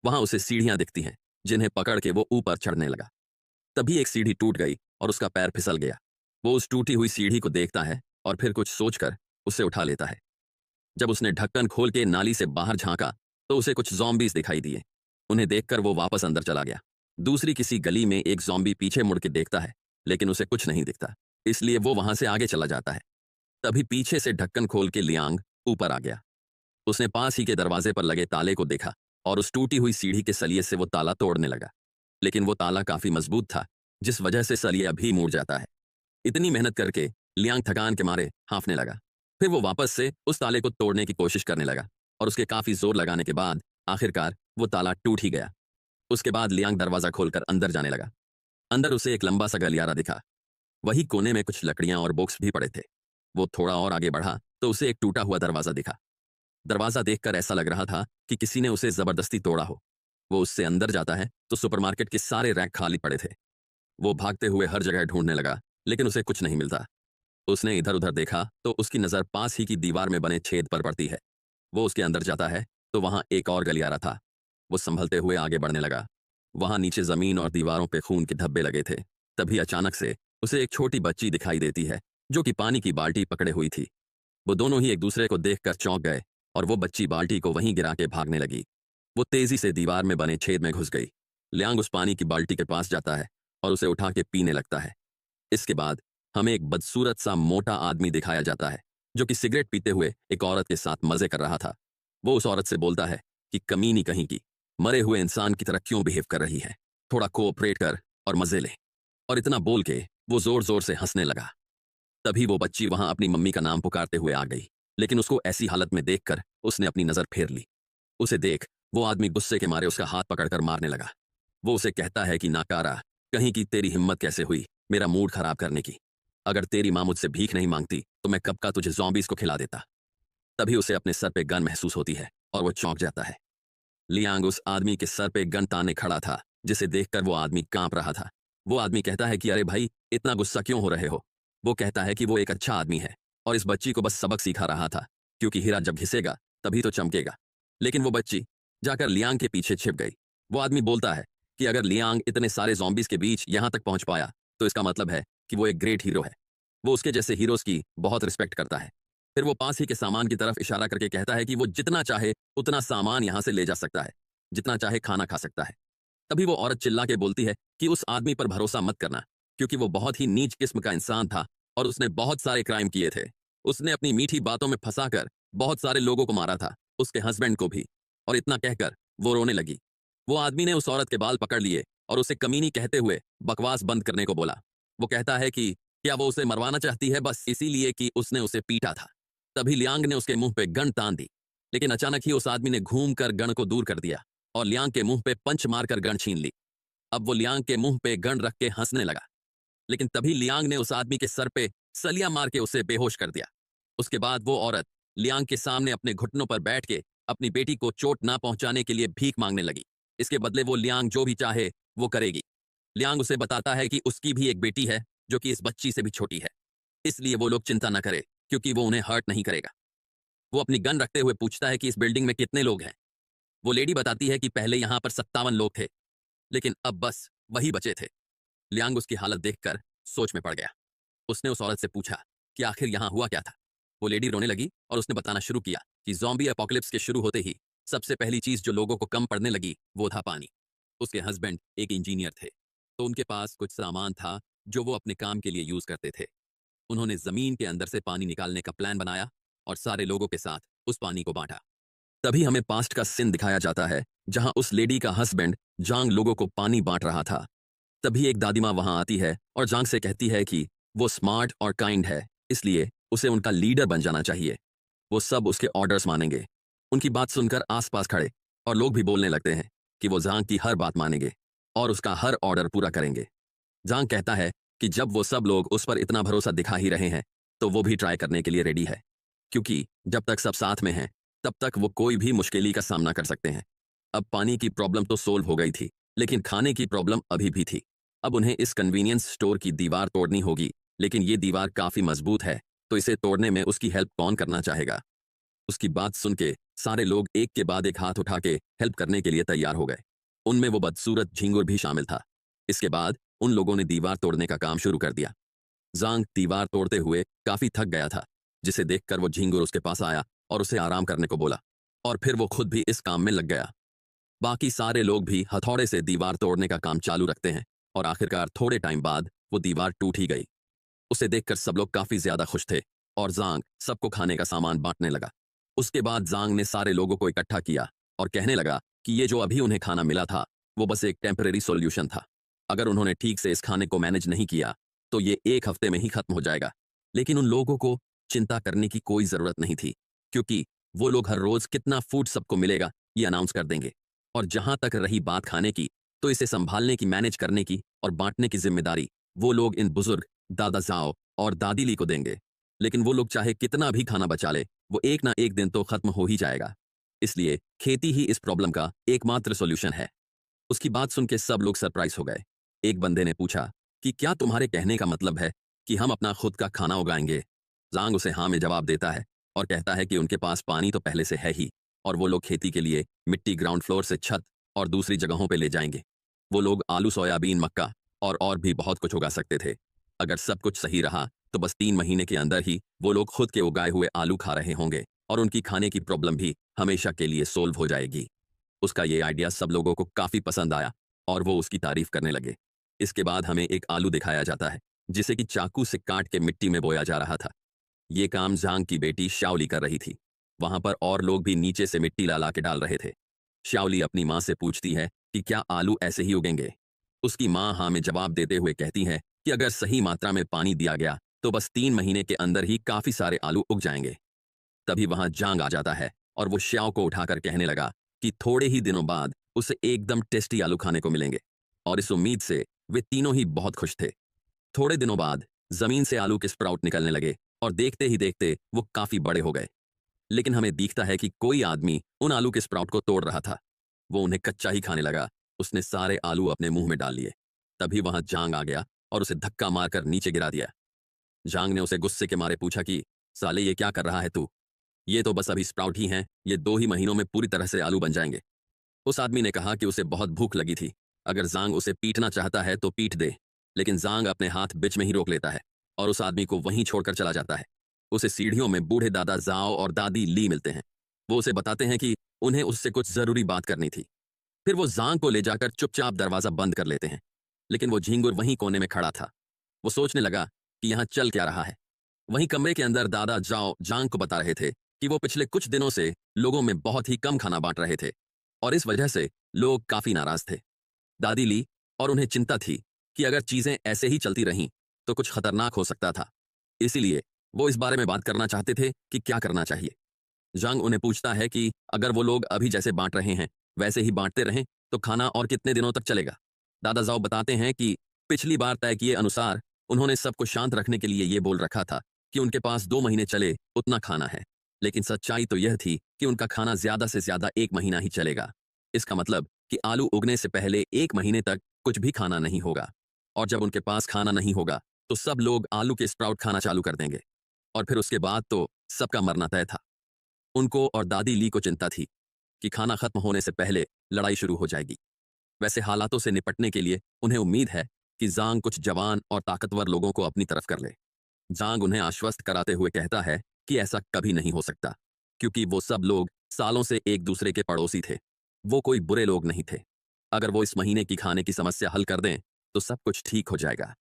वहां उसे सीढ़ियां दिखती हैं जिन्हें पकड़ के वो ऊपर चढ़ने लगा। तभी एक सीढ़ी टूट गई और उसका पैर फिसल गया। वो उस टूटी हुई सीढ़ी को देखता है और फिर कुछ सोचकर उसे उठा लेता है। जब उसने ढक्कन खोल के नाली से बाहर झांका तो उसे कुछ ज़ॉम्बीज दिखाई दिए। उन्हें देखकर वो वापस अंदर चला गया। दूसरी किसी गली में एक ज़ॉम्बी पीछे मुड़ के देखता है लेकिन उसे कुछ नहीं दिखता, इसलिए वो वहां से आगे चला जाता है। तभी पीछे से ढक्कन खोल के लियांग ऊपर आ गया। उसने पास ही के दरवाजे पर लगे ताले को देखा और उस टूटी हुई सीढ़ी के सलिए से वो ताला तोड़ने लगा। लेकिन वो ताला काफी मजबूत था जिस वजह से सलिया भी मुड़ जाता है। इतनी मेहनत करके लियांग थकान के मारे हांफने लगा। फिर वो वापस से उस ताले को तोड़ने की कोशिश करने लगा और उसके काफी जोर लगाने के बाद आखिरकार वो ताला टूट ही गया। उसके बाद लियांग दरवाजा खोलकर अंदर जाने लगा। अंदर उसे एक लंबा सा गलियारा दिखा। वही कोने में कुछ लकड़ियां और बॉक्स भी पड़े थे। वो थोड़ा और आगे बढ़ा तो उसे एक टूटा हुआ दरवाजा दिखा। दरवाजा देखकर ऐसा लग रहा था कि किसी ने उसे जबरदस्ती तोड़ा हो। वो उससे अंदर जाता है तो सुपरमार्केट के सारे रैक खाली पड़े थे। वो भागते हुए हर जगह ढूंढने लगा लेकिन उसे कुछ नहीं मिलता। उसने इधर उधर देखा तो उसकी नजर पास ही की दीवार में बने छेद पर पड़ती है। वो उसके अंदर जाता है तो वहां एक और गलियारा था। वो संभलते हुए आगे बढ़ने लगा। वहां नीचे जमीन और दीवारों पे खून के धब्बे लगे थे। तभी अचानक से उसे एक छोटी बच्ची दिखाई देती है जो कि पानी की बाल्टी पकड़े हुई थी। वो दोनों ही एक दूसरे को देखकर चौंक गए और वो बच्ची बाल्टी को वहीं गिरा के भागने लगी। वो तेजी से दीवार में बने छेद में घुस गई। लियांग उस पानी की बाल्टी के पास जाता है और उसे उठा के पीने लगता है। इसके बाद हमें एक बदसूरत सा मोटा आदमी दिखाया जाता है जो कि सिगरेट पीते हुए एक औरत के साथ मजे कर रहा था। वो उस औरत से बोलता है कि कमीनी कहीं की, मरे हुए इंसान की तरह क्यों बिहेव कर रही है, थोड़ा कोऑपरेट कर और मजे ले। और इतना बोल के वो जोर जोर से हंसने लगा। तभी वो बच्ची वहां अपनी मम्मी का नाम पुकारते हुए आ गई, लेकिन उसको ऐसी हालत में देखकर उसने अपनी नजर फेर ली। उसे देख वो आदमी गुस्से के मारे उसका हाथ पकड़कर मारने लगा। वो उसे कहता है कि नाकारा, कहीं की तेरी हिम्मत कैसे हुई मेरा मूड खराब करने की। अगर तेरी मां मुझसे भीख नहीं मांगती तो मैं कब का तुझे ज़ॉम्बीज़ को खिला देता। तभी उसे अपने सर पे गन महसूस होती है और वो चौंक जाता है। लियांग उस आदमी के सर पे गन ताने खड़ा था जिसे देखकर वो आदमी कांप रहा था। वो आदमी कहता है कि अरे भाई, इतना गुस्सा क्यों हो रहे हो। वो कहता है कि वो एक अच्छा आदमी है और इस बच्ची को बस सबक सिखा रहा था, क्योंकि हीरा जब घिसेगा तभी तो चमकेगा। लेकिन वो बच्ची जाकर लियांग के पीछे छिप गई। वो आदमी बोलता है कि अगर लियांग इतने सारे ज़ॉम्बीज़ के बीच यहां तक पहुंच पाया तो इसका मतलब है कि वो एक ग्रेट हीरो है। वो उसके जैसे हीरोज की बहुत रिस्पेक्ट करता है। फिर वो पास ही के सामान की तरफ इशारा करके कहता है कि वो जितना चाहे उतना सामान यहां से ले जा सकता है, जितना चाहे खाना खा सकता है। तभी वो औरत चिल्ला के बोलती है कि उस आदमी पर भरोसा मत करना, क्योंकि वो बहुत ही नीच किस्म का इंसान था और उसने बहुत सारे क्राइम किए थे। उसने अपनी मीठी बातों में फंसाकर बहुत सारे लोगों को मारा था, उसके हस्बैंड को भी। और इतना कहकर वो रोने लगी। वो आदमी ने उस औरत के बाल पकड़ लिए और उसे कमीनी कहते हुए बकवास बंद करने को बोला। वो कहता है कि क्या वो उसे मरवाना चाहती है बस इसीलिए कि उसने उसे पीटा था। तभी लियांग ने उसके मुंह पे गन तान दी, लेकिन अचानक ही उस आदमी ने घूम कर गन को दूर कर दिया और लियांग के मुंह पे पंच मारकर गन छीन ली। अब वो लियांग के मुंह पे गन रख के हंसने लगा, लेकिन तभी लियांग ने उस आदमी के सर पे सलिया मार के उसे बेहोश कर दिया। उसके बाद वो औरत लियांग के सामने अपने घुटनों पर बैठ के अपनी बेटी को चोट ना पहुंचाने के लिए भीख मांगने लगी। इसके बदले वो लियांग जो भी चाहे वो करेगी। लियांग उसे बताता है कि उसकी भी एक बेटी है जो कि इस बच्ची से भी छोटी है, इसलिए वो लोग चिंता न करे क्योंकि वो उन्हें हर्ट नहीं करेगा। वो अपनी गन रखते हुए पूछता है कि इस बिल्डिंग में कितने लोग हैं। वो लेडी बताती है कि पहले यहां पर 57 लोग थे, लेकिन अब बस वही बचे थे। लियांग उसकी हालत देखकर सोच में पड़ गया। उसने उस औरत से पूछा कि आखिर यहां हुआ क्या था। वो लेडी रोने लगी और उसने बताना शुरू किया कि ज़ॉम्बी एपोकलिप्स के शुरू होते ही सबसे पहली चीज जो लोगों को कम पड़ने लगी वो था पानी। उसके हस्बैंड एक इंजीनियर थे, तो उनके पास कुछ सामान था जो वो अपने काम के लिए यूज करते थे। उन्होंने जमीन के अंदर से पानी निकालने का प्लान बनाया और सारे लोगों के साथ उस पानी को बांटा। तभी हमें पास्ट का सीन दिखाया जाता है जहां उस लेडी का हस्बैंड जांग लोगों को पानी बांट रहा था। तभी एक दादी माँ वहां आती है और जांग से कहती है कि वो स्मार्ट और काइंड है, इसलिए उसे उनका लीडर बन जाना चाहिए। वो सब उसके ऑर्डर्स मानेंगे। उनकी बात सुनकर आसपास खड़े और लोग भी बोलने लगते हैं कि वो जांग की हर बात मानेंगे और उसका हर ऑर्डर पूरा करेंगे। जांग कहता है कि जब वो सब लोग उस पर इतना भरोसा दिखा ही रहे हैं तो वो भी ट्राई करने के लिए रेडी है, क्योंकि जब तक सब साथ में हैं तब तक वो कोई भी मुश्किली का सामना कर सकते हैं। अब पानी की प्रॉब्लम तो सोल्व हो गई थी, लेकिन खाने की प्रॉब्लम अभी भी थी। अब उन्हें इस कन्वीनियंस स्टोर की दीवार तोड़नी होगी, लेकिन ये दीवार काफी मजबूत है, तो इसे तोड़ने में उसकी हेल्प कौन करना चाहेगा। उसकी बात सुन के सारे लोग एक के बाद एक हाथ उठा के हेल्प करने के लिए तैयार हो गए। उनमें वो बदसूरत झिंगुर भी शामिल था। इसके बाद उन लोगों ने दीवार तोड़ने का काम शुरू कर दिया। जांग दीवार तोड़ते हुए काफी थक गया था, जिसे देखकर वो झिंगुर उसके पास आया और उसे आराम करने को बोला, और फिर वो खुद भी इस काम में लग गया। बाकी सारे लोग भी हथौड़े से दीवार तोड़ने का काम चालू रखते हैं और आखिरकार थोड़े टाइम बाद वो दीवार टूट ही गई। उसे देखकर सब लोग काफी ज्यादा खुश थे और जांग सबको खाने का सामान बांटने लगा। उसके बाद जांग ने सारे लोगों को इकट्ठा किया और कहने लगा कि ये जो अभी उन्हें खाना मिला था वो बस एक टेम्परेरी सॉल्यूशन था। अगर उन्होंने ठीक से इस खाने को मैनेज नहीं किया तो ये एक हफ्ते में ही खत्म हो जाएगा। लेकिन उन लोगों को चिंता करने की कोई जरूरत नहीं थी, क्योंकि वो लोग हर रोज कितना फूड सबको मिलेगा ये अनाउंस कर देंगे। और जहां तक रही बात खाने की, तो इसे संभालने की, मैनेज करने की और बांटने की जिम्मेदारी वो लोग इन बुजुर्ग दादा जाओ और दादी ली को देंगे। लेकिन वो लोग चाहे कितना भी खाना बचा ले, वो एक ना एक दिन तो खत्म हो ही जाएगा। इसलिए खेती ही इस प्रॉब्लम का एकमात्र सॉल्यूशन है। उसकी बात सुन के सब लोग सरप्राइज हो गए। एक बंदे ने पूछा कि क्या तुम्हारे कहने का मतलब है कि हम अपना खुद का खाना उगाएंगे। जांग उसे हाँ में जवाब देता है और कहता है कि उनके पास पानी तो पहले से है ही, और वो लोग खेती के लिए मिट्टी ग्राउंड फ्लोर से छत और दूसरी जगहों पे ले जाएंगे। वो लोग आलू, सोयाबीन, मक्का और भी बहुत कुछ उगा सकते थे। अगर सब कुछ सही रहा तो बस 3 महीने के अंदर ही वो लोग खुद के उगाए हुए आलू खा रहे होंगे और उनकी खाने की प्रॉब्लम भी हमेशा के लिए सोल्व हो जाएगी। उसका ये आइडिया सब लोगों को काफी पसंद आया और वो उसकी तारीफ करने लगे। इसके बाद हमें एक आलू दिखाया जाता है जिसे कि चाकू से काट के मिट्टी में बोया जा रहा था। ये काम जांग की बेटी शाओली कर रही थी। वहां पर और लोग भी नीचे से मिट्टी ला ला के डाल रहे थे। शाओली अपनी माँ से पूछती है कि क्या आलू ऐसे ही उगेंगे। उसकी माँ हाँ में जवाब देते हुए कहती है कि अगर सही मात्रा में पानी दिया गया तो बस 3 महीने के अंदर ही काफी सारे आलू उग जाएंगे। तभी वहां जांग आ जाता है और वो श्याओ को उठाकर कहने लगा कि थोड़े ही दिनों बाद उसे एकदम टेस्टी आलू खाने को मिलेंगे, और इस उम्मीद से वे तीनों ही बहुत खुश थे। थोड़े दिनों बाद जमीन से आलू के स्प्राउट निकलने लगे और देखते ही देखते वो काफी बड़े हो गए। लेकिन हमें दिखता है कि कोई आदमी उन आलू के स्प्राउट को तोड़ रहा था। वो उन्हें कच्चा ही खाने लगा। उसने सारे आलू अपने मुंह में डाल लिए। तभी वहां जांग आ गया और उसे धक्का मारकर नीचे गिरा दिया। जांग ने उसे गुस्से के मारे पूछा कि साले ये क्या कर रहा है तू? ये तो बस अभी स्प्राउट ही हैं, ये 2 ही महीनों में पूरी तरह से आलू बन जाएंगे। उस आदमी ने कहा कि उसे बहुत भूख लगी थी, अगर जांग उसे पीटना चाहता है तो पीट दे। लेकिन जांग अपने हाथ बीच में ही रोक लेता है और उस आदमी को वहीं छोड़कर चला जाता है। उसे सीढ़ियों में बूढ़े दादा जाओ और दादी ली मिलते हैं। वो उसे बताते हैं कि उन्हें उससे कुछ जरूरी बात करनी थी। फिर वो जांग को ले जाकर चुपचाप दरवाजा बंद कर लेते हैं। लेकिन वो झिंगुर वहीं कोने में खड़ा था। वो सोचने लगा कि यहाँ चल क्या रहा है। वहीं कमरे के अंदर दादा जाओ जांग को बता रहे थे कि वो पिछले कुछ दिनों से लोगों में बहुत ही कम खाना बांट रहे थे और इस वजह से लोग काफी नाराज थे। दादी ली और उन्हें चिंता थी कि अगर चीजें ऐसे ही चलती रहीं तो कुछ खतरनाक हो सकता था। इसीलिए वो इस बारे में बात करना चाहते थे कि क्या करना चाहिए। जांग उन्हें पूछता है कि अगर वो लोग अभी जैसे बांट रहे हैं वैसे ही बांटते रहें तो खाना और कितने दिनों तक चलेगा। दादा जाओ बताते हैं कि पिछली बार तय किए अनुसार उन्होंने सबको शांत रखने के लिए ये बोल रखा था कि उनके पास 2 महीने चले उतना खाना है। लेकिन सच्चाई तो यह थी कि उनका खाना ज्यादा से ज्यादा 1 महीना ही चलेगा। इसका मतलब कि आलू उगने से पहले 1 महीने तक कुछ भी खाना नहीं होगा, और जब उनके पास खाना नहीं होगा तो सब लोग आलू के स्प्राउट खाना चालू कर देंगे और फिर उसके बाद तो सबका मरना तय था। उनको और दादी ली को चिंता थी कि खाना खत्म होने से पहले लड़ाई शुरू हो जाएगी। वैसे हालातों से निपटने के लिए उन्हें उम्मीद है कि जांग कुछ जवान और ताकतवर लोगों को अपनी तरफ कर ले। जांग उन्हें आश्वस्त कराते हुए कहता है कि ऐसा कभी नहीं हो सकता, क्योंकि वो सब लोग सालों से एक दूसरे के पड़ोसी थे। वो कोई बुरे लोग नहीं थे। अगर वो इस महीने की खाने की समस्या हल कर दें तो सब कुछ ठीक हो जाएगा।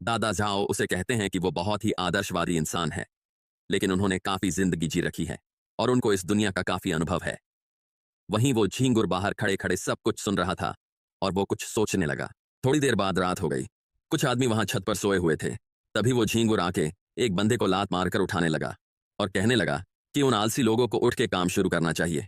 दादा जाओ उसे कहते हैं कि वो बहुत ही आदर्शवादी इंसान है, लेकिन उन्होंने काफी जिंदगी जी रखी है और उनको इस दुनिया का काफी अनुभव है। वहीं वो झींगुर बाहर खड़े खड़े सब कुछ सुन रहा था और वो कुछ सोचने लगा। थोड़ी देर बाद रात हो गई। कुछ आदमी वहां छत पर सोए हुए थे। तभी वो झींगुर आके एक बंदे को लात मारकर उठाने लगा और कहने लगा कि उन आलसी लोगों को उठ के काम शुरू करना चाहिए।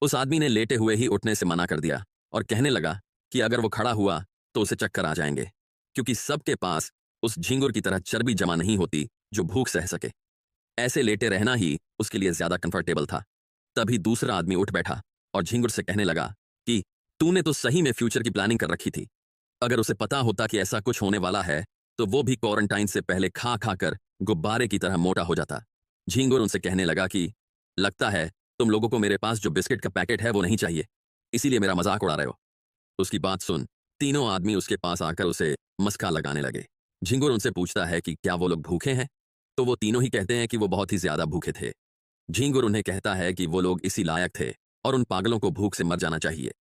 उस आदमी ने लेटे हुए ही उठने से मना कर दिया और कहने लगा कि अगर वो खड़ा हुआ तो उसे चक्कर आ जाएंगे, क्योंकि सबके पास उस झींगुर की तरह चर्बी जमा नहीं होती जो भूख सह सके। ऐसे लेटे रहना ही उसके लिए ज्यादा कंफर्टेबल था। तभी दूसरा आदमी उठ बैठा और झींगुर से कहने लगा कि तूने तो सही में फ्यूचर की प्लानिंग कर रखी थी। अगर उसे पता होता कि ऐसा कुछ होने वाला है तो वो भी क्वारंटाइन से पहले खा खा कर गुब्बारे की तरह मोटा हो जाता। झींगुर उनसे कहने लगा कि लगता है तुम लोगों को मेरे पास जो बिस्किट का पैकेट है वो नहीं चाहिए, इसीलिए मेरा मजाक उड़ा रहे हो। उसकी बात सुन तीनों आदमी उसके पास आकर उसे मस्का लगाने लगे। झिंगुर उनसे पूछता है कि क्या वो लोग भूखे हैं, तो वो तीनों ही कहते हैं कि वो बहुत ही ज्यादा भूखे थे। झिंगुर उन्हें कहता है कि वो लोग इसी लायक थे और उन पागलों को भूख से मर जाना चाहिए।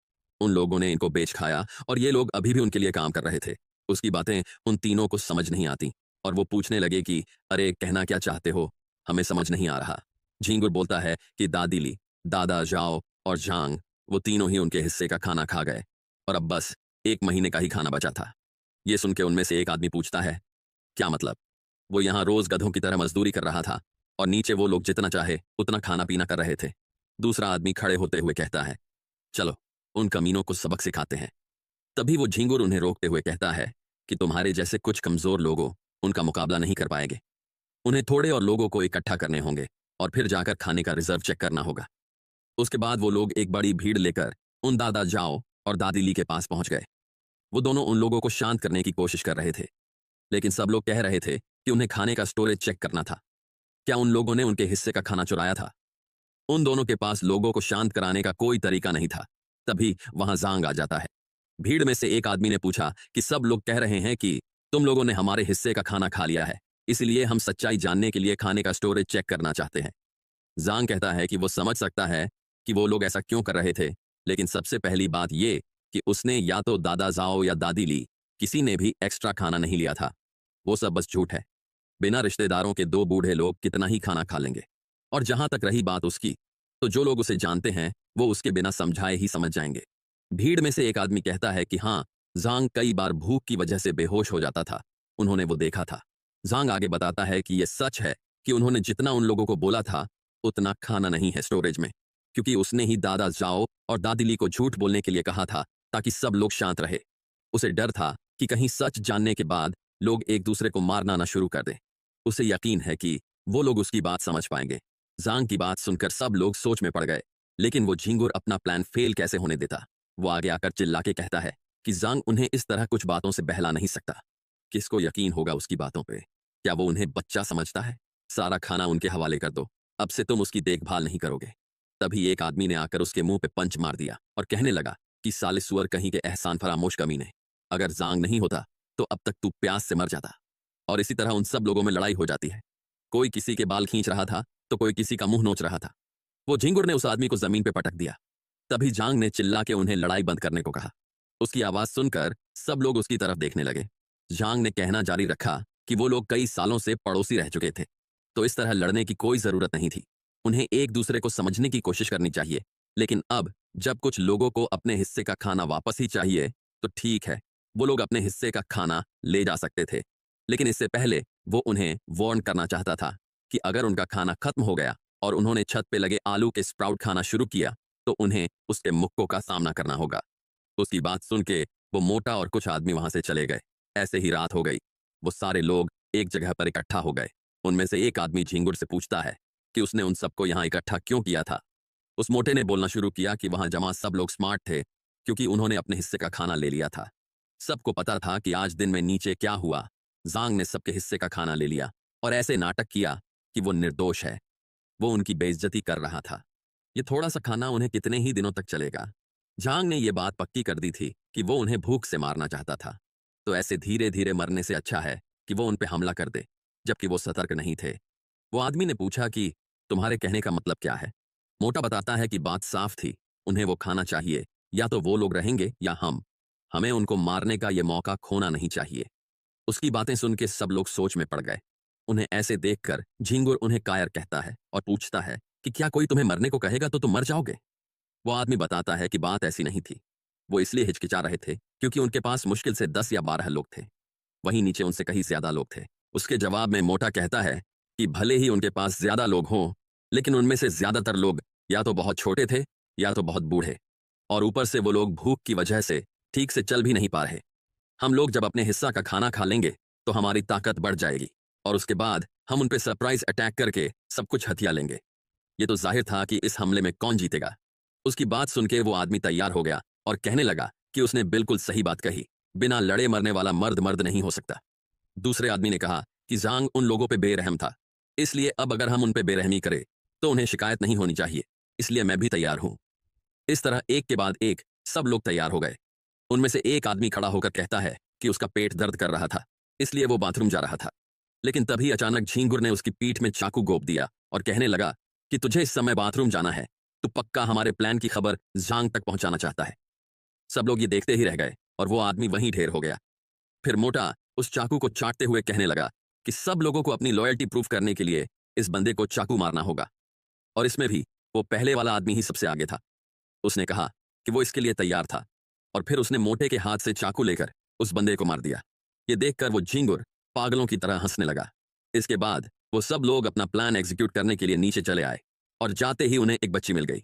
उन लोगों ने इनको बेच खाया और ये लोग अभी भी उनके लिए काम कर रहे थे। उसकी बातें उन तीनों को समझ नहीं आती और वो पूछने लगे कि अरे कहना क्या चाहते हो, हमें समझ नहीं आ रहा। झिंगुर बोलता है कि दादी ली, दादा जाओ और झांग वो तीनों ही उनके हिस्से का खाना खा गए और अब बस 1 महीने का ही खाना बचा था। ये सुन के उनमें से एक आदमी पूछता है क्या मतलब? वो यहाँ रोज गधों की तरह मजदूरी कर रहा था और नीचे वो लोग जितना चाहे उतना खाना पीना कर रहे थे। दूसरा आदमी खड़े होते हुए कहता है चलो उन कमीनों को सबक सिखाते हैं। तभी वो झिंगुर उन्हें रोकते हुए कहता है कि तुम्हारे जैसे कुछ कमजोर लोगों उनका मुकाबला नहीं कर पाएंगे। उन्हें थोड़े और लोगों को इकट्ठा करने होंगे और फिर जाकर खाने का रिजर्व चेक करना होगा। उसके बाद वो लोग एक बड़ी भीड़ लेकर उन दादा जाओ और दादी ली के पास पहुंच गए। वो दोनों उन लोगों को शांत करने की कोशिश कर रहे थे, लेकिन सब लोग कह रहे थे कि उन्हें खाने का स्टोरेज चेक करना था। क्या उन लोगों ने उनके हिस्से का खाना चुराया था? उन दोनों के पास लोगों को शांत कराने का कोई तरीका नहीं था। तभी वहां जांग आ जाता है। भीड़ में से एक आदमी ने पूछा कि सब लोग कह रहे हैं कि तुम लोगों ने हमारे हिस्से का खाना खा लिया है, इसलिए हम सच्चाई जानने के लिए खाने का स्टोरेज चेक करना चाहते हैं। जांग कहता है कि वो समझ सकता है कि वो लोग ऐसा क्यों कर रहे थे, लेकिन सबसे पहली बात ये कि उसने या तो दादा जाओ या दादी ली किसी ने भी एक्स्ट्रा खाना नहीं लिया था। वो सब बस झूठ है। बिना रिश्तेदारों के 2 बूढ़े लोग कितना ही खाना खा लेंगे। और जहां तक रही बात उसकी, तो जो लोग उसे जानते हैं वो उसके बिना समझाए ही समझ जाएंगे। भीड़ में से एक आदमी कहता है कि हाँ, जांग कई बार भूख की वजह से बेहोश हो जाता था, उन्होंने वो देखा था। जांग आगे बताता है कि यह सच है कि उन्होंने जितना उन लोगों को बोला था उतना खाना नहीं है स्टोरेज में, क्योंकि उसने ही दादा जाओ और दादिली को झूठ बोलने के लिए कहा था ताकि सब लोग शांत रहे। उसे डर था कि कहीं सच जानने के बाद लोग एक दूसरे को मारना ना शुरू कर दें। उसे यकीन है कि वो लोग उसकी बात समझ पाएंगे। जांग की बात सुनकर सब लोग सोच में पड़ गए, लेकिन वो झिंगुर अपना प्लान फेल कैसे होने देता। वो आगे आकर चिल्ला के कहता है कि जांग उन्हें इस तरह कुछ बातों से बहला नहीं सकता। किसको यकीन होगा उसकी बातों पे? क्या वो उन्हें बच्चा समझता है? सारा खाना उनके हवाले कर दो, अब से तुम उसकी देखभाल नहीं करोगे। तभी एक आदमी ने आकर उसके मुंह पे पंच मार दिया और कहने लगा कि साले सुअर कहीं के एहसान फरामोश कमीने, अगर जांग नहीं होता तो अब तक तू प्यास से मर जाता। और इसी तरह उन सब लोगों में लड़ाई हो जाती है। कोई किसी के बाल खींच रहा था तो कोई किसी का मुंह नोच रहा था। वो झिंगुर ने उस आदमी को जमीन पे पटक दिया। तभी जांग ने चिल्ला के उन्हें लड़ाई बंद करने को कहा। उसकी आवाज सुनकर सब लोग उसकी तरफ देखने लगे। जांग ने कहना जारी रखा कि वो लोग कई सालों से पड़ोसी रह चुके थे, तो इस तरह लड़ने की कोई जरूरत नहीं थी। उन्हें एक दूसरे को समझने की कोशिश करनी चाहिए, लेकिन अब जब कुछ लोगों को अपने हिस्से का खाना वापस ही चाहिए तो ठीक है, वो लोग अपने हिस्से का खाना ले जा सकते थे। लेकिन इससे पहले वो उन्हें वार्न करना चाहता था कि अगर उनका खाना खत्म हो गया और उन्होंने छत पे लगे आलू के स्प्राउट खाना शुरू किया तो उन्हें उसके मुक्कों का सामना करना होगा। उसकी बात सुन के वो मोटा और कुछ आदमी वहां से चले गए। ऐसे ही रात हो गई। वो सारे लोग एक जगह पर इकट्ठा हो गए। उनमें से एक आदमी झिंगुर से पूछता है कि उसने उन सबको यहाँ इकट्ठा क्यों किया था। उस मोटे ने बोलना शुरू किया कि वहां जमा सब लोग स्मार्ट थे, क्योंकि उन्होंने अपने हिस्से का खाना ले लिया था। सबको पता था कि आज दिन में नीचे क्या हुआ। जांग ने सबके हिस्से का खाना ले लिया और ऐसे नाटक किया कि वो निर्दोष है। वो उनकी बेइज्जती कर रहा था। ये थोड़ा सा खाना उन्हें कितने ही दिनों तक चलेगा। जांग ने यह बात पक्की कर दी थी कि वो उन्हें भूख से मारना चाहता था, तो ऐसे धीरे धीरे मरने से अच्छा है कि वो उन पे हमला कर दे, जबकि वो सतर्क नहीं थे। वो आदमी ने पूछा कि तुम्हारे कहने का मतलब क्या है? मोटा बताता है कि बात साफ थी, उन्हें वो खाना चाहिए, या तो वो लोग रहेंगे या हम। हमें उनको मारने का ये मौका खोना नहीं चाहिए। उसकी बातें सुन के सब लोग सोच में पड़ गए। उन्हें ऐसे देखकर झिंगुर उन्हें कायर कहता है और पूछता है कि क्या कोई तुम्हें मरने को कहेगा तो तुम मर जाओगे? वो आदमी बताता है कि बात ऐसी नहीं थी। वो इसलिए हिचकिचा रहे थे क्योंकि उनके पास मुश्किल से 10 या 12 लोग थे। वहीं नीचे उनसे कहीं ज्यादा लोग थे। उसके जवाब में मोटा कहता है कि भले ही उनके पास ज्यादा लोग हों, लेकिन उनमें से ज्यादातर लोग या तो बहुत छोटे थे या तो बहुत बूढ़े, और ऊपर से वो लोग भूख की वजह से ठीक से चल भी नहीं पा रहे। हम लोग जब अपने हिस्सा का खाना खा लेंगे तो हमारी ताकत बढ़ जाएगी, और उसके बाद हम उन पे सरप्राइज अटैक करके सब कुछ हथिया लेंगे। ये तो जाहिर था कि इस हमले में कौन जीतेगा। उसकी बात सुनके वो आदमी तैयार हो गया और कहने लगा कि उसने बिल्कुल सही बात कही, बिना लड़े मरने वाला मर्द मर्द नहीं हो सकता। दूसरे आदमी ने कहा कि जांग उन लोगों पे बेरहम था, इसलिए अब अगर हम उन पे बेरहमी करें तो उन्हें शिकायत नहीं होनी चाहिए, इसलिए मैं भी तैयार हूं। इस तरह एक के बाद एक सब लोग तैयार हो गए। उनमें से एक आदमी खड़ा होकर कहता है कि उसका पेट दर्द कर रहा था, इसलिए वो बाथरूम जा रहा था। लेकिन तभी अचानक झींगुर ने उसकी पीठ में चाकू गोप दिया और कहने लगा कि तुझे इस समय बाथरूम जाना है, तू पक्का हमारे प्लान की खबर जांग तक पहुंचाना चाहता है। सब लोग ये देखते ही रह गए और वो आदमी वहीं ढेर हो गया। फिर मोटा उस चाकू को चाटते हुए कहने लगा कि सब लोगों को अपनी लॉयल्टी प्रूफ करने के लिए इस बंदे को चाकू मारना होगा, और इसमें भी वो पहले वाला आदमी ही सबसे आगे था। उसने कहा कि वो इसके लिए तैयार था, और फिर उसने मोटे के हाथ से चाकू लेकर उस बंदे को मार दिया। ये देखकर वो झींगुर पागलों की तरह हंसने लगा। इसके बाद वो सब लोग अपना प्लान एग्जीक्यूट करने के लिए नीचे चले आए, और जाते ही उन्हें एक बच्ची मिल गई।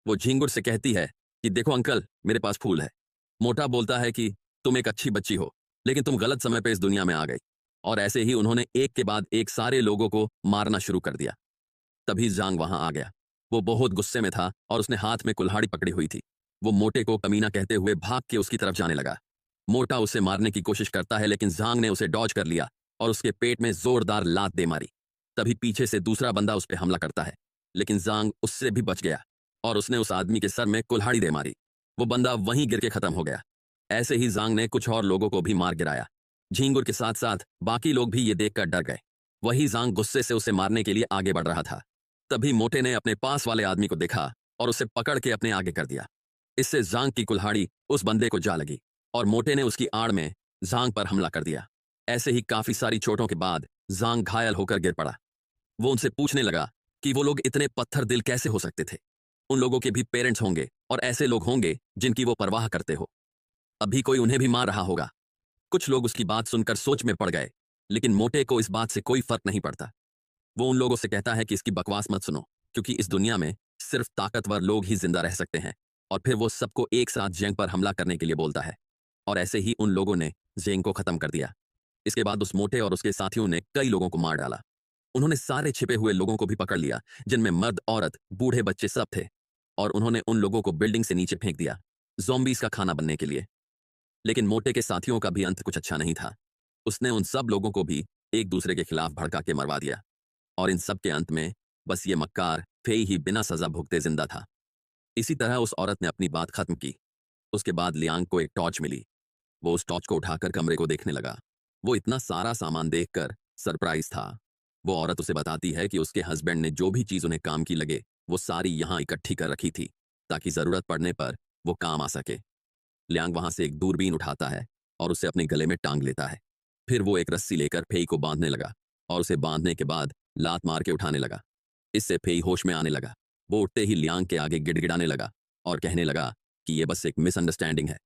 वो झींगुर से कहती है कि देखो अंकल, मेरे पास फूल है। मोटा बोलता है कि तुम एक अच्छी बच्ची हो, लेकिन तुम गलत समय पे इस दुनिया में आ गई। और ऐसे ही उन्होंने एक के बाद एक सारे लोगों को मारना शुरू कर दिया। तभी जांग वहां आ गया। वो बहुत गुस्से में था और उसने हाथ में कुल्हाड़ी पकड़ी हुई थी। वो मोटे को कमीना कहते हुए भाग के उसकी तरफ जाने लगा। मोटा उसे मारने की कोशिश करता है, लेकिन जांग ने उसे डॉज कर लिया और उसके पेट में जोरदार लात दे मारी। तभी पीछे से दूसरा बंदा उस पर हमला करता है, लेकिन जांग उससे भी बच गया और उसने उस आदमी के सर में कुल्हाड़ी दे मारी। वो बंदा वहीं गिर के खत्म हो गया। ऐसे ही जांग ने कुछ और लोगों को भी मार गिराया। झींगुर के साथ साथ बाकी लोग भी ये देखकर डर गए। वही जांग गुस्से से उसे मारने के लिए आगे बढ़ रहा था। तभी मोटे ने अपने पास वाले आदमी को देखा और उसे पकड़ के अपने आगे कर दिया। इससे जांग की कुल्हाड़ी उस बंदे को जा लगी और मोटे ने उसकी आड़ में जांग पर हमला कर दिया। ऐसे ही काफी सारी चोटों के बाद जांग घायल होकर गिर पड़ा। वो उनसे पूछने लगा कि वो लोग इतने पत्थर दिल कैसे हो सकते थे। उन लोगों के भी पेरेंट्स होंगे और ऐसे लोग होंगे जिनकी वो परवाह करते हो। अभी कोई उन्हें भी मार रहा होगा। कुछ लोग उसकी बात सुनकर सोच में पड़ गए, लेकिन मोटे को इस बात से कोई फर्क नहीं पड़ता। वो उन लोगों से कहता है कि इसकी बकवास मत सुनो, क्योंकि इस दुनिया में सिर्फ ताकतवर लोग ही जिंदा रह सकते हैं। और फिर वो सबको एक साथ जेंग पर हमला करने के लिए बोलता है, और ऐसे ही उन लोगों ने जेंग को खत्म कर दिया। इसके बाद उस मोटे और उसके साथियों ने कई लोगों को मार डाला। उन्होंने सारे छिपे हुए लोगों को भी पकड़ लिया, जिनमें मर्द औरत बूढ़े बच्चे सब थे, और उन्होंने उन लोगों को बिल्डिंग से नीचे फेंक दिया ज़ॉम्बीज का खाना बनने के लिए। लेकिन मोटे के साथियों का भी अंत कुछ अच्छा नहीं था। उसने उन सब लोगों को भी एक दूसरे के खिलाफ भड़का के मरवा दिया, और इन सब के अंत में बस ये मक्कार फेई ही बिना सजा भुगते जिंदा था। इसी तरह उस औरत ने अपनी बात खत्म की। उसके बाद लियांग को एक टॉर्च मिली। वो उस टॉर्च को उठाकर कमरे को देखने लगा। वो इतना सारा सामान देखकर सरप्राइज था। वो औरत उसे बताती है कि उसके हस्बैंड ने जो भी चीज उन्हें काम की लगे वो सारी यहां इकट्ठी कर रखी थी, ताकि जरूरत पड़ने पर वो काम आ सके। लियांग वहां से एक दूरबीन उठाता है और उसे अपने गले में टांग लेता है। फिर वो एक रस्सी लेकर फेई को बांधने लगा, और उसे बांधने के बाद लात मार के उठाने लगा। इससे फेई होश में आने लगा। वो उठते ही लियांग के आगे गिड़गिड़ाने लगा और कहने लगा कि ये बस एक मिसअंडरस्टैंडिंग है।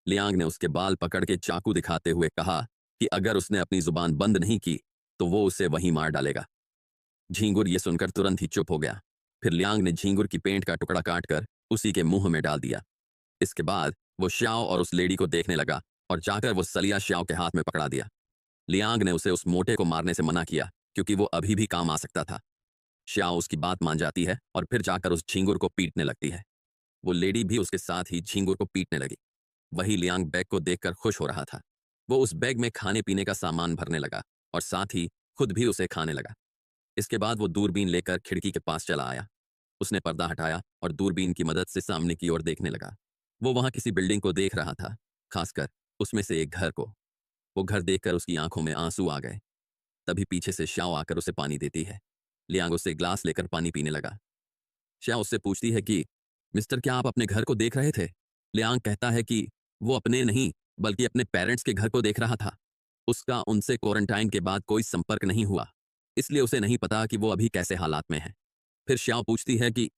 लियांग ने उसके बाल पकड़ के चाकू दिखाते हुए कहा कि अगर उसने अपनी जुबान बंद नहीं की तो वो उसे वहीं मार डालेगा। झींगुर ये सुनकर तुरंत ही चुप हो गया। फिर लियांग ने झींगुर की पेंट का टुकड़ा काटकर उसी के मुंह में डाल दिया। इसके बाद वो श्याओ और उस लेडी को देखने लगा और जाकर वो सलिया श्याओ के हाथ में पकड़ा दिया। लियांग ने उसे उस मोटे को मारने से मना किया, क्योंकि वो अभी भी काम आ सकता था। श्याओ उसकी बात मान जाती है और फिर जाकर उस झींगुर को पीटने लगती है। वो लेडी भी उसके साथ ही झींगुर को पीटने लगी। वही लियांग बैग को देखकर खुश हो रहा था। वो उस बैग में खाने पीने का सामान भरने लगा और साथ ही खुद भी उसे खाने लगा। इसके बाद वो दूरबीन लेकर खिड़की के पास चला आया। उसने पर्दा हटाया और दूरबीन की मदद से सामने की ओर देखने लगा। वो वहां किसी बिल्डिंग को देख रहा था, खासकर उसमें से एक घर को। वो घर देखकर उसकी आंखों में आंसू आ गए। तभी पीछे से श्याओ आकर उसे पानी देती है। लियांग उससे ग्लास लेकर पानी पीने लगा। श्याओ उससे पूछती है कि मिस्टर, क्या आप अपने घर को देख रहे थे? लियांग कहता है कि वो अपने नहीं बल्कि अपने पेरेंट्स के घर को देख रहा था। उसका उनसे क्वारंटाइन के बाद कोई संपर्क नहीं हुआ, इसलिए उसे नहीं पता कि वो अभी कैसे हालात में है। फिर श्याओ पूछती है कि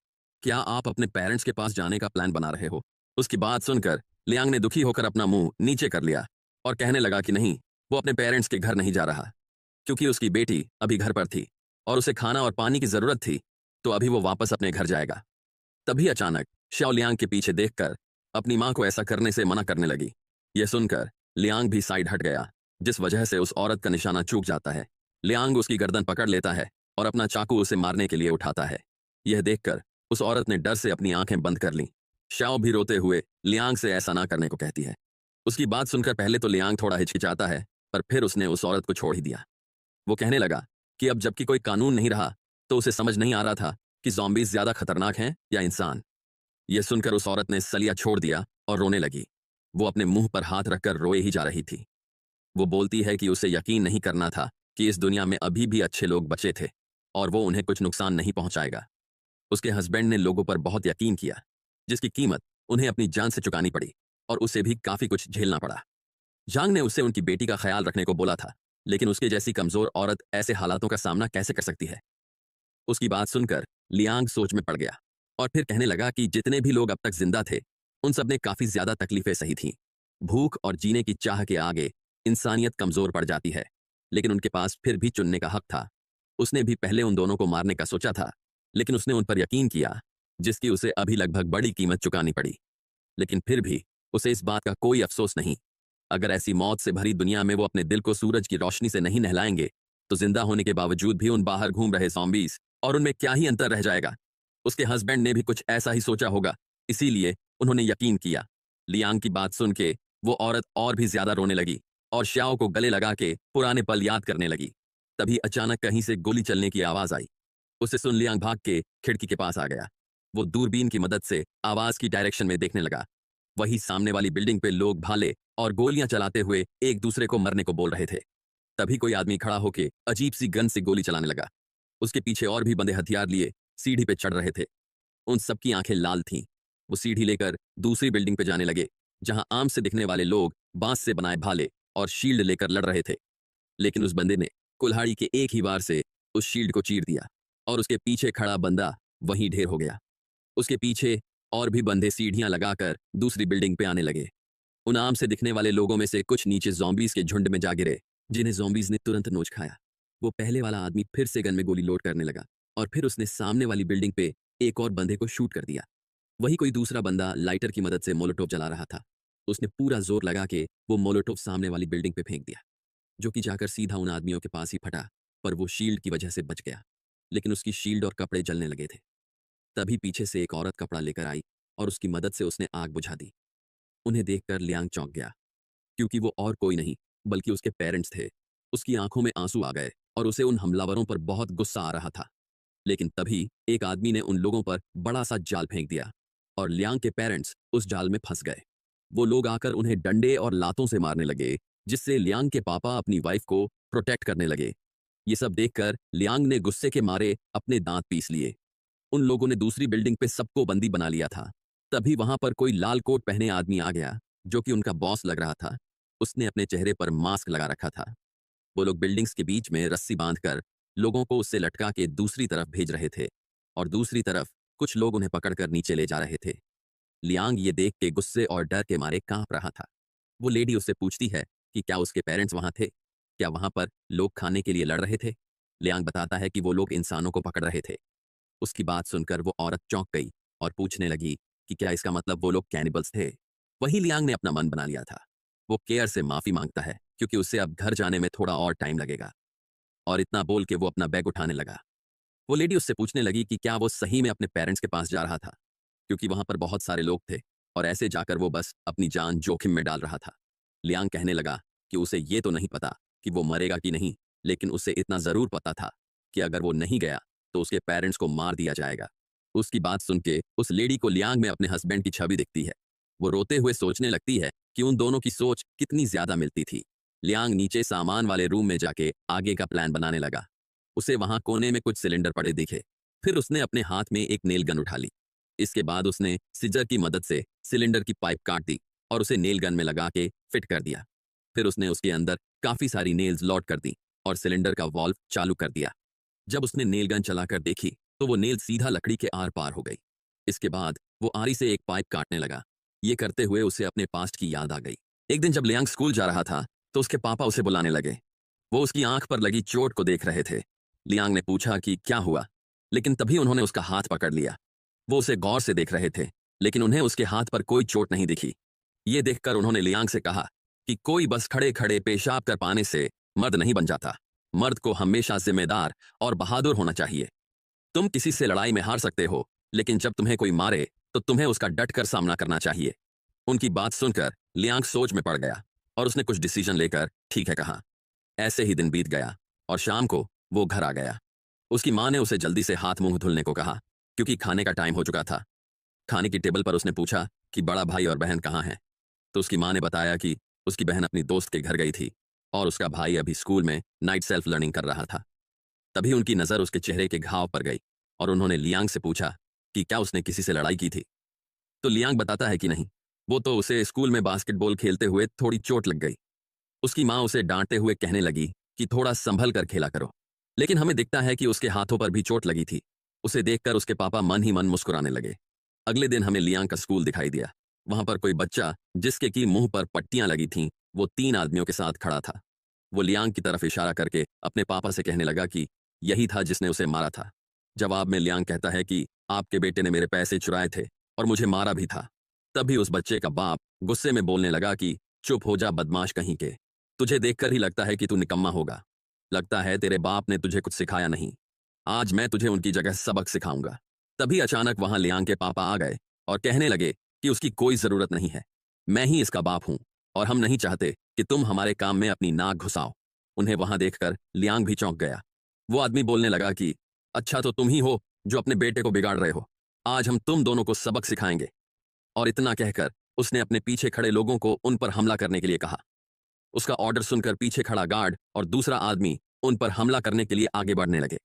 क्या आप अपने पेरेंट्स के पास जाने का प्लान बना रहे हो? उसकी बात सुनकर लियांग ने दुखी होकर अपना मुंह नीचे कर लिया और कहने लगा कि नहीं, वो अपने पेरेंट्स के घर नहीं जा रहा, क्योंकि उसकी बेटी अभी घर पर थी और उसे खाना और पानी की जरूरत थी, तो अभी वो वापस अपने घर जाएगा। तभी अचानक शाओ लियांग के पीछे देखकर अपनी मां को ऐसा करने से मना करने लगी। यह सुनकर लियांग भी साइड हट गया, जिस वजह से उस औरत का निशाना चूक जाता है। लियांग उसकी गर्दन पकड़ लेता है और अपना चाकू उसे मारने के लिए उठाता है। यह देखकर उस औरत ने डर से अपनी आंखें बंद कर लीं। शाओ भी रोते हुए लियांग से ऐसा ना करने को कहती है। उसकी बात सुनकर पहले तो लियांग थोड़ा हिचकिचाता है, पर फिर उसने उस औरत को छोड़ ही दिया। वो कहने लगा कि अब जबकि कोई कानून नहीं रहा, तो उसे समझ नहीं आ रहा था कि ज़ॉम्बीज़ ज्यादा खतरनाक हैं या इंसान। यह सुनकर उस औरत ने सलिया छोड़ दिया और रोने लगी। वो अपने मुंह पर हाथ रखकर रोए ही जा रही थी। वो बोलती है कि उसे यकीन नहीं करना था कि इस दुनिया में अभी भी अच्छे लोग बचे थे और वो उन्हें कुछ नुकसान नहीं पहुंचाएगा। उसके हस्बैंड ने लोगों पर बहुत यकीन किया, जिसकी कीमत उन्हें अपनी जान से चुकानी पड़ी और उसे भी काफी कुछ झेलना पड़ा। जांग ने उससे उनकी बेटी का ख्याल रखने को बोला था, लेकिन उसके जैसी कमजोर औरत ऐसे हालातों का सामना कैसे कर सकती है। उसकी बात सुनकर लियांग सोच में पड़ गया और फिर कहने लगा कि जितने भी लोग अब तक जिंदा थे, उन सब ने काफी ज्यादा तकलीफें सही थीं। भूख और जीने की चाह के आगे इंसानियत कमजोर पड़ जाती है, लेकिन उनके पास फिर भी चुनने का हक था। उसने भी पहले उन दोनों को मारने का सोचा था, लेकिन उसने उन पर यकीन किया, जिसकी उसे अभी लगभग बड़ी कीमत चुकानी पड़ी। लेकिन फिर भी उसे इस बात का कोई अफसोस नहीं। अगर ऐसी मौत से भरी दुनिया में वो अपने दिल को सूरज की रोशनी से नहीं नहलाएंगे, तो जिंदा होने के बावजूद भी उन बाहर घूम रहे ज़ॉम्बीज़ और उनमें क्या ही अंतर रह जाएगा। उसके हस्बैंड ने भी कुछ ऐसा ही सोचा होगा, इसीलिए उन्होंने यकीन किया। लियांग की बात सुन के वो औरत और भी ज्यादा रोने लगी और श्याओ को गले लगा के पुराने पल याद करने लगी। तभी अचानक कहीं से गोली चलने की आवाज आई। उसे सुन लियांग भाग के खिड़की के पास आ गया। वो दूरबीन की मदद से आवाज की डायरेक्शन में देखने लगा। वही सामने वाली बिल्डिंग पे लोग भाले और गोलियां चलाते हुए एक दूसरे को मरने को बोल रहे थे। तभी कोई आदमी खड़ा होके अजीब सी गन से गोली चलाने लगा। उसके पीछे और भी बंदे हथियार लिए सीढ़ी पे चढ़ रहे थे। उन सबकी आंखें लाल थीं। वो सीढ़ी लेकर दूसरी बिल्डिंग पे जाने लगे, जहां आम से दिखने वाले लोग बांस से बनाए भाले और शील्ड लेकर लड़ रहे थे। लेकिन उस बंदे ने कुल्हाड़ी के एक ही वार से उस शील्ड को चीर दिया और उसके पीछे खड़ा बंदा वहीं ढेर हो गया। उसके पीछे और भी बंदे सीढ़ियां लगाकर दूसरी बिल्डिंग पे आने लगे। उन आम से दिखने वाले लोगों में से कुछ नीचे ज़ॉम्बीज़ के झुंड में जा गिरे, जिन्हें ज़ॉम्बीज़ ने तुरंत नोच खाया। वो पहले वाला आदमी फिर से गन में गोली लोड करने लगा और फिर उसने सामने वाली बिल्डिंग पे एक और बंदे को शूट कर दिया। वही कोई दूसरा बंदा लाइटर की मदद से मोलोटोव जला रहा था। उसने पूरा जोर लगा के वो मोलोटोव सामने वाली बिल्डिंग पे फेंक दिया, जो कि जाकर सीधा उन आदमियों के पास ही फटा, पर वो शील्ड की वजह से बच गया। लेकिन उसकी शील्ड और कपड़े जलने लगे थे। तभी पीछे से एक औरत कपड़ा लेकर आई और उसकी मदद से उसने आग बुझा दी। उन्हें देखकर लियांग चौंक गया, क्योंकि वो और कोई नहीं बल्कि उसके पेरेंट्स थे। उसकी आंखों में आंसू आ गए और उसे उन हमलावरों पर बहुत गुस्सा आ रहा था। लेकिन तभी एक आदमी ने उन लोगों पर बड़ा सा जाल फेंक दिया और लियांग के पेरेंट्स उस जाल में फंस गए। वो लोग आकर उन्हें डंडे और लातों से मारने लगे, जिससे लियांग के पापा अपनी वाइफ को प्रोटेक्ट करने लगे। ये सब देखकर लियांग ने गुस्से के मारे अपने दांत पीस लिए। उन लोगों ने दूसरी बिल्डिंग पे सबको बंदी बना लिया था। तभी वहां पर कोई लाल कोट पहने आदमी आ गया, जो कि उनका बॉस लग रहा था। उसने अपने चेहरे पर मास्क लगा रखा था। वो लोग बिल्डिंग्स के बीच में रस्सी बांधकर लोगों को उससे लटका के दूसरी तरफ भेज रहे थे और दूसरी तरफ कुछ लोग उन्हें पकड़कर नीचे ले जा रहे थे। लियांग ये देख के गुस्से और डर के मारे कांप रहा था। वो लेडी उससे पूछती है कि क्या उसके पेरेंट्स वहां थे, क्या वहां पर लोग खाने के लिए लड़ रहे थे। लियांग बताता है कि वो लोग इंसानों को पकड़ रहे थे। उसकी बात सुनकर वो औरत चौंक गई और पूछने लगी कि क्या इसका मतलब वो लोग कैनिबल्स थे। वही लियांग ने अपना मन बना लिया था। वो केयर से माफी मांगता है, क्योंकि उसे अब घर जाने में थोड़ा और टाइम लगेगा। और इतना बोल के वो अपना बैग उठाने लगा। वो लेडी उससे पूछने लगी कि क्या वो सही में अपने पेरेंट्स के पास जा रहा था, क्योंकि वहां पर बहुत सारे लोग थे और ऐसे जाकर वो बस अपनी जान जोखिम में डाल रहा था। लियांग कहने लगा कि उसे ये तो नहीं पता कि वो मरेगा कि नहीं, लेकिन उसे इतना जरूर पता था कि अगर वो नहीं गया तो उसके पेरेंट्स को मार दिया जाएगा। उसकी बात सुन के उस लेडी को लियांग में अपने हस्बैंड की छवि दिखती है। वो रोते हुए सोचने लगती है कि उन दोनों की सोच कितनी ज्यादा मिलती थी। लियांग नीचे सामान वाले रूम में जाके आगे का प्लान बनाने लगा। उसे वहां कोने में कुछ सिलेंडर पड़े दिखे। फिर उसने अपने हाथ में एक नेल गन उठा ली। इसके बाद उसने सिजर की मदद से सिलेंडर की पाइप काट दी और उसे नेल गन में लगा के फिट कर दिया। फिर उसने उसके अंदर काफी सारी नेल्स लॉक कर दी और सिलेंडर का वॉल्व चालू कर दिया। जब उसने नेल गन चलाकर देखी तो वो नेल सीधा लकड़ी के आर पार हो गई। इसके बाद वो आरी से एक पाइप काटने लगा। ये करते हुए उसे अपने पास्ट की याद आ गई। एक दिन जब लियांग स्कूल जा रहा था तो उसके पापा उसे बुलाने लगे। वो उसकी आंख पर लगी चोट को देख रहे थे। लियांग ने पूछा कि क्या हुआ, लेकिन तभी उन्होंने उसका हाथ पकड़ लिया। वो उसे गौर से देख रहे थे, लेकिन उन्हें उसके हाथ पर कोई चोट नहीं दिखी। ये देखकर उन्होंने लियांग से कहा कि कोई बस खड़े खड़े पेशाब कर पाने से मर्द नहीं बन जाता। मर्द को हमेशा जिम्मेदार और बहादुर होना चाहिए। तुम किसी से लड़ाई में हार सकते हो, लेकिन जब तुम्हें कोई मारे तो तुम्हें उसका डटकर सामना करना चाहिए। उनकी बात सुनकर लियांग सोच में पड़ गया और उसने कुछ डिसीजन लेकर ठीक है कहा। ऐसे ही दिन बीत गया और शाम को वो घर आ गया। उसकी माँ ने उसे जल्दी से हाथ मुंह धुलने को कहा, क्योंकि खाने का टाइम हो चुका था। खाने की टेबल पर उसने पूछा कि बड़ा भाई और बहन कहाँ हैं। तो उसकी माँ ने बताया कि उसकी बहन अपनी दोस्त के घर गई थी और उसका भाई अभी स्कूल में नाइट सेल्फ लर्निंग कर रहा था। तभी उनकी नज़र उसके चेहरे के घाव पर गई और उन्होंने लियांग से पूछा कि क्या उसने किसी से लड़ाई की थी। तो लियांग बताता है कि नहीं, वो तो उसे स्कूल में बास्केटबॉल खेलते हुए थोड़ी चोट लग गई। उसकी माँ उसे डांटते हुए कहने लगी कि थोड़ा संभल कर खेला करो, लेकिन हमें दिखता है कि उसके हाथों पर भी चोट लगी थी। उसे देखकर उसके पापा मन ही मन मुस्कुराने लगे। अगले दिन हमें लियांग का स्कूल दिखाई दिया। वहां पर कोई बच्चा जिसके की मुंह पर पट्टियां लगी थीं, वो 3 आदमियों के साथ खड़ा था। वो लियांग की तरफ इशारा करके अपने पापा से कहने लगा कि यही था जिसने उसे मारा था। जवाब में लियांग कहता है कि आपके बेटे ने मेरे पैसे चुराए थे और मुझे मारा भी था। तभी उस बच्चे का बाप गुस्से में बोलने लगा कि चुप हो जा बदमाश कहीं के, तुझे देखकर ही लगता है कि तू निकम्मा होगा। लगता है तेरे बाप ने तुझे कुछ सिखाया नहीं। आज मैं तुझे उनकी जगह सबक सिखाऊंगा। तभी अचानक वहां लियांग के पापा आ गए और कहने लगे कि उसकी कोई जरूरत नहीं है, मैं ही इसका बाप हूं और हम नहीं चाहते कि तुम हमारे काम में अपनी नाक घुसाओ। उन्हें वहां देखकर लियांग भी चौंक गया। वो आदमी बोलने लगा कि अच्छा तो तुम ही हो जो अपने बेटे को बिगाड़ रहे हो। आज हम तुम दोनों को सबक सिखाएंगे। और इतना कहकर उसने अपने पीछे खड़े लोगों को उन पर हमला करने के लिए कहा। उसका ऑर्डर सुनकर पीछे खड़ा गार्ड और दूसरा आदमी उन पर हमला करने के लिए आगे बढ़ने लगे,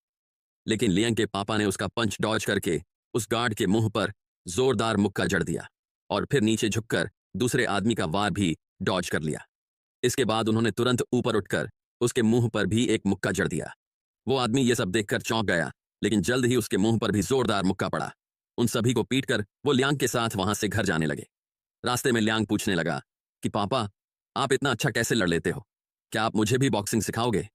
लेकिन लियांग के पापा ने उसका पंच डॉज करके उस गार्ड के मुंह पर जोरदार मुक्का जड़ दिया और फिर नीचे झुककर दूसरे आदमी का वार भी डॉज कर लिया। इसके बाद उन्होंने तुरंत ऊपर उठकर उसके मुंह पर भी एक मुक्का जड़ दिया। वो आदमी ये सब देखकर चौंक गया, लेकिन जल्द ही उसके मुंह पर भी जोरदार मुक्का पड़ा। उन सभी को पीटकर वो लियांग के साथ वहां से घर जाने लगे। रास्ते में लियांग पूछने लगा कि पापा, आप इतना अच्छा कैसे लड़ लेते हो? क्या आप मुझे भी बॉक्सिंग सिखाओगे?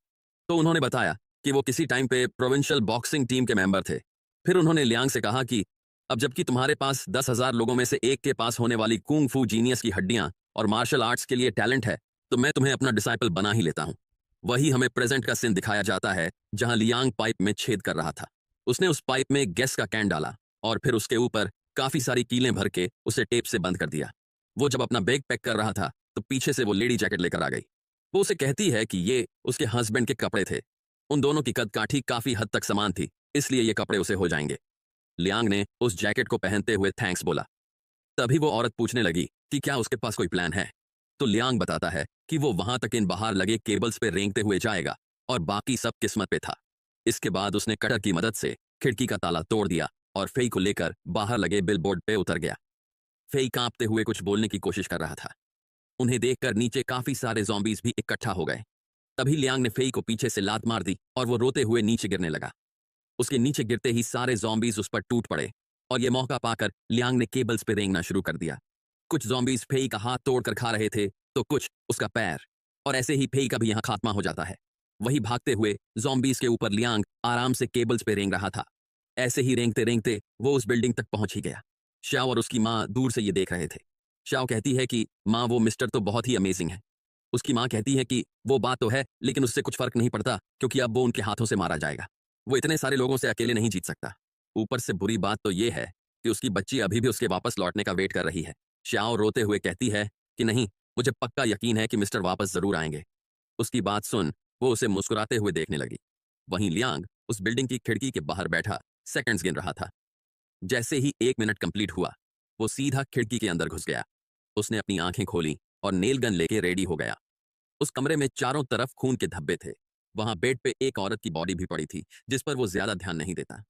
तो उन्होंने बताया कि वो किसी टाइम पे प्रोविंशियल बॉक्सिंग टीम के मेंबर थे। फिर उन्होंने लियांग से कहा कि अब जबकि तुम्हारे पास 10,000 लोगों में से एक के पास होने वाली कुंग फू जीनियस की हड्डियां और मार्शल आर्ट्स के लिए टैलेंट है, तो मैं तुम्हें अपना डिसाइपल बना ही लेता हूं। वही हमें प्रेजेंट का सीन दिखाया जाता है जहां लियांग पाइप में छेद कर रहा था। उसने उस पाइप में गैस का कैन डाला और फिर उसके ऊपर काफी सारी कीलें भर के उसे टेप से बंद कर दिया। वो जब अपना बैग पैक कर रहा था तो पीछे से वो लेडी जैकेट लेकर आ गई। वो उसे कहती है कि ये उसके हस्बैंड के कपड़े थे। उन दोनों की कद काठी काफी हद तक समान थी, इसलिए ये कपड़े उसे हो जाएंगे। लियांग ने उस जैकेट को पहनते हुए थैंक्स बोला। तभी वो औरत पूछने लगी कि क्या उसके पास कोई प्लान है। तो लियांग बताता है कि वो वहां तक इन बाहर लगे केबल्स पे रेंगते हुए जाएगा और बाकी सब किस्मत पे था। इसके बाद उसने कटर की मदद से खिड़की का ताला तोड़ दिया और फेई को लेकर बाहर लगे बिलबोर्ड पे उतर गया। फेई कांपते हुए कुछ बोलने की कोशिश कर रहा था। उन्हें देखकर नीचे काफी सारे ज़ॉम्बीज भी इकट्ठा हो गए। तभी लियांग ने फेई को पीछे से लात मार दी और वो रोते हुए नीचे गिरने लगा। उसके नीचे गिरते ही सारे ज़ॉम्बीज उस पर टूट पड़े और ये मौका पाकर लियांग ने केबल्स पे रेंगना शुरू कर दिया। कुछ ज़ॉम्बीज फेई का हाथ तोड़कर खा रहे थे तो कुछ उसका पैर, और ऐसे ही फेई का भी यहाँ खात्मा हो जाता है। वही भागते हुए ज़ॉम्बीज के ऊपर लियांग आराम से केबल्स पे रेंग रहा था। ऐसे ही रेंगते रेंगते वो उस बिल्डिंग तक पहुंच ही गया। श्याओ और उसकी माँ दूर से ये देख रहे थे। श्याओ कहती है कि माँ, वो मिस्टर तो बहुत ही अमेजिंग है। उसकी माँ कहती है कि वो बात तो है, लेकिन उससे कुछ फर्क नहीं पड़ता क्योंकि अब वो उनके हाथों से मारा जाएगा। वो इतने सारे लोगों से अकेले नहीं जीत सकता। ऊपर से बुरी बात तो ये है कि उसकी बच्ची अभी भी उसके वापस लौटने का वेट कर रही है। श्याओ रोते हुए कहती है कि नहीं, मुझे पक्का यकीन है कि मिस्टर वापस जरूर आएंगे। उसकी बात सुन वो उसे मुस्कुराते हुए देखने लगी। वहीं लियांग उस बिल्डिंग की खिड़की के बाहर बैठा सेकंड्स गिन रहा था। जैसे ही 1 मिनट कंप्लीट हुआ, वो सीधा खिड़की के अंदर घुस गया। उसने अपनी आंखें खोली और नेल गन लेके रेडी हो गया। उस कमरे में चारों तरफ खून के धब्बे थे। वहां बेड पे एक औरत की बॉडी भी पड़ी थी जिस पर वो ज्यादा ध्यान नहीं देता।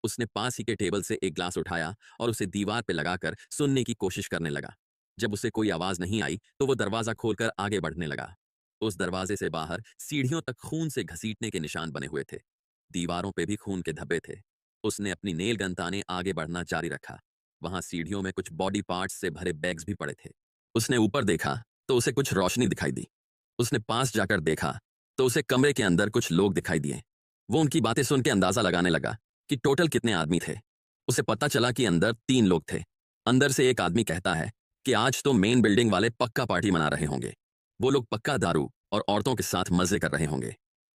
उसने पास ही के टेबल से एक ग्लास उठाया और उसे दीवार पे लगाकर सुनने की कोशिश करने लगा। जब उसे कोई आवाज नहीं आई तो वो दरवाजा खोलकर आगे बढ़ने लगा। उस दरवाजे से बाहर सीढ़ियों तक खून से घसीटने के निशान बने हुए थे। दीवारों पे भी खून के धब्बे थे। उसने अपनी नेल गन ताने आगे बढ़ना जारी रखा। वहां सीढ़ियों में कुछ बॉडी पार्ट्स से भरे बैग्स भी पड़े थे। उसने ऊपर देखा तो उसे कुछ रोशनी दिखाई दी। उसने पास जाकर देखा तो उसे कमरे के अंदर कुछ लोग दिखाई दिए। वो उनकी बातें सुन के अंदाजा लगाने लगा कि टोटल कितने आदमी थे। उसे पता चला कि अंदर 3 लोग थे। अंदर से एक आदमी कहता है कि आज तो मेन बिल्डिंग वाले पक्का पार्टी मना रहे होंगे। वो लोग पक्का दारू और औरतों के साथ मजे कर रहे होंगे।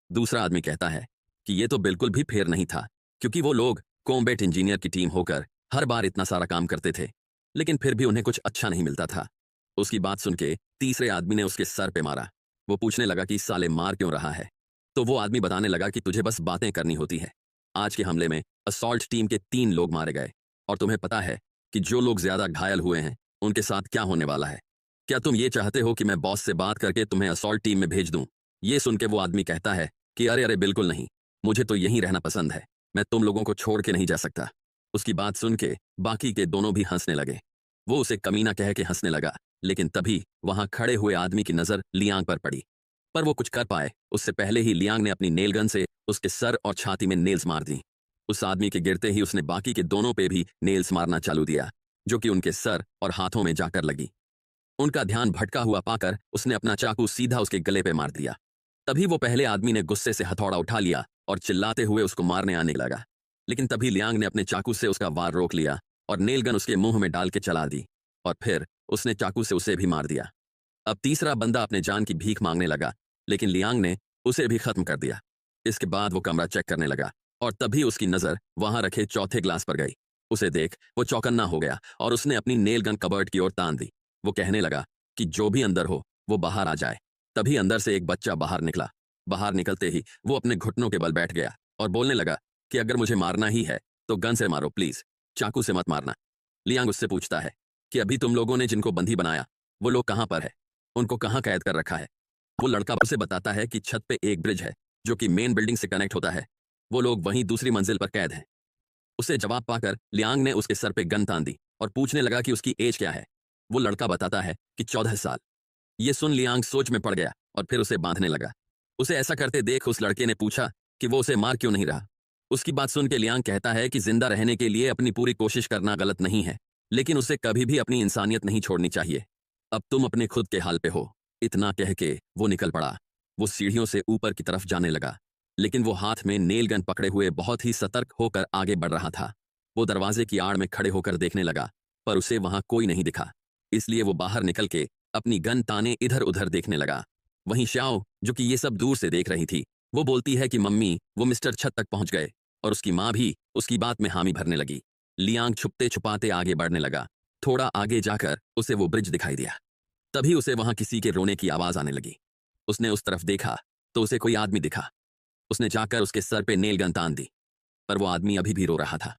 दूसरा आदमी कहता है कि ये तो बिल्कुल भी फेयर नहीं था, क्योंकि वो लोग कॉम्बैट इंजीनियर की टीम होकर हर बार इतना सारा काम करते थे, लेकिन फिर भी उन्हें कुछ अच्छा नहीं मिलता था। उसकी बात सुन के तीसरे आदमी ने उसके सर पे मारा। वो पूछने लगा कि साले मार क्यों रहा है। तो वो आदमी बताने लगा कि तुझे बस बातें करनी होती है। आज के हमले में असॉल्ट टीम के 3 लोग मारे गए, और तुम्हें पता है कि जो लोग ज्यादा घायल हुए हैं उनके साथ क्या होने वाला है। क्या तुम ये चाहते हो कि मैं बॉस से बात करके तुम्हें असॉल्ट टीम में भेज दूं? ये सुन के वो आदमी कहता है कि अरे अरे बिल्कुल नहीं, मुझे तो यहीं रहना पसंद है, मैं तुम लोगों को छोड़ के नहीं जा सकता। उसकी बात सुन के बाकी के दोनों भी हंसने लगे। वो उसे कमीना कह के हंसने लगा, लेकिन तभी वहां खड़े हुए आदमी की नजर लियांग पर पड़ी। पर वो कुछ कर पाए उससे पहले ही लियांग ने अपनी नेल गन से उसके सर और छाती में नेल्स मार दी। उस आदमी के गिरते ही उसने बाकी के दोनों पे भी नेल्स मारना चालू दिया, जो कि उनके सर और हाथों में जाकर लगी। उनका ध्यान भटका हुआ पाकर उसने अपना चाकू सीधा उसके गले पे मार दिया। तभी वो पहले आदमी ने गुस्से से हथौड़ा उठा लिया और चिल्लाते हुए उसको मारने आने लगा, लेकिन तभी लियांग ने अपने चाकू से उसका वार रोक लिया और नेल गन उसके मुंह में डाल के चला दी, और फिर उसने चाकू से उसे भी मार दिया। अब तीसरा बंदा अपने जान की भीख मांगने लगा, लेकिन लियांग ने उसे भी खत्म कर दिया। इसके बाद वो कमरा चेक करने लगा, और तभी उसकी नजर वहां रखे चौथे ग्लास पर गई। उसे देख वो चौकन्ना हो गया और उसने अपनी नेल गन कबर्ड की ओर तान दी। वो कहने लगा कि जो भी अंदर हो वो बाहर आ जाए। तभी अंदर से एक बच्चा बाहर निकला। बाहर निकलते ही वो अपने घुटनों के बल बैठ गया और बोलने लगा कि अगर मुझे मारना ही है तो गन से मारो प्लीज, चाकू से मत मारना। लियांग उससे पूछता है कि अभी तुम लोगों ने जिनको बंदी बनाया वो लोग कहां पर है, उनको कहां कैद कर रखा है। वो लड़का उसे बताता है कि छत पे एक ब्रिज है जो कि मेन बिल्डिंग से कनेक्ट होता है। वो लोग वहीं दूसरी मंजिल पर कैद हैं। उसे जवाब पाकर लियांग ने उसके सर पे गन तान दी और पूछने लगा कि उसकी एज क्या है। वो लड़का बताता है कि 14 साल। ये सुन लियांग सोच में पड़ गया और फिर उसे बांधने लगा। उसे ऐसा करते देख उस लड़के ने पूछा कि वो उसे मार क्यों नहीं रहा। उसकी बात सुन के लियांग कहता है कि जिंदा रहने के लिए अपनी पूरी कोशिश करना गलत नहीं है, लेकिन उसे कभी भी अपनी इंसानियत नहीं छोड़नी चाहिए। अब तुम अपने खुद के हाल पे हो। इतना कह के वो निकल पड़ा। वो सीढ़ियों से ऊपर की तरफ जाने लगा, लेकिन वो हाथ में नेल गन पकड़े हुए बहुत ही सतर्क होकर आगे बढ़ रहा था। वो दरवाजे की आड़ में खड़े होकर देखने लगा, पर उसे वहां कोई नहीं दिखा। इसलिए वो बाहर निकल के अपनी गन ताने इधर उधर देखने लगा। वहीं श्याओ, जो कि ये सब दूर से देख रही थी, वो बोलती है कि मम्मी, वो मिस्टर छत तक पहुंच गए, और उसकी माँ भी उसकी बात में हामी भरने लगी। लियांग छुपते छुपाते आगे बढ़ने लगा। थोड़ा आगे जाकर उसे वो ब्रिज दिखाई दिया। तभी उसे वहां किसी के रोने की आवाज आने लगी। उसने उस तरफ देखा तो उसे कोई आदमी दिखा। उसने जाकर उसके सर पे नेल गन तान दी, पर वो आदमी अभी भी रो रहा था।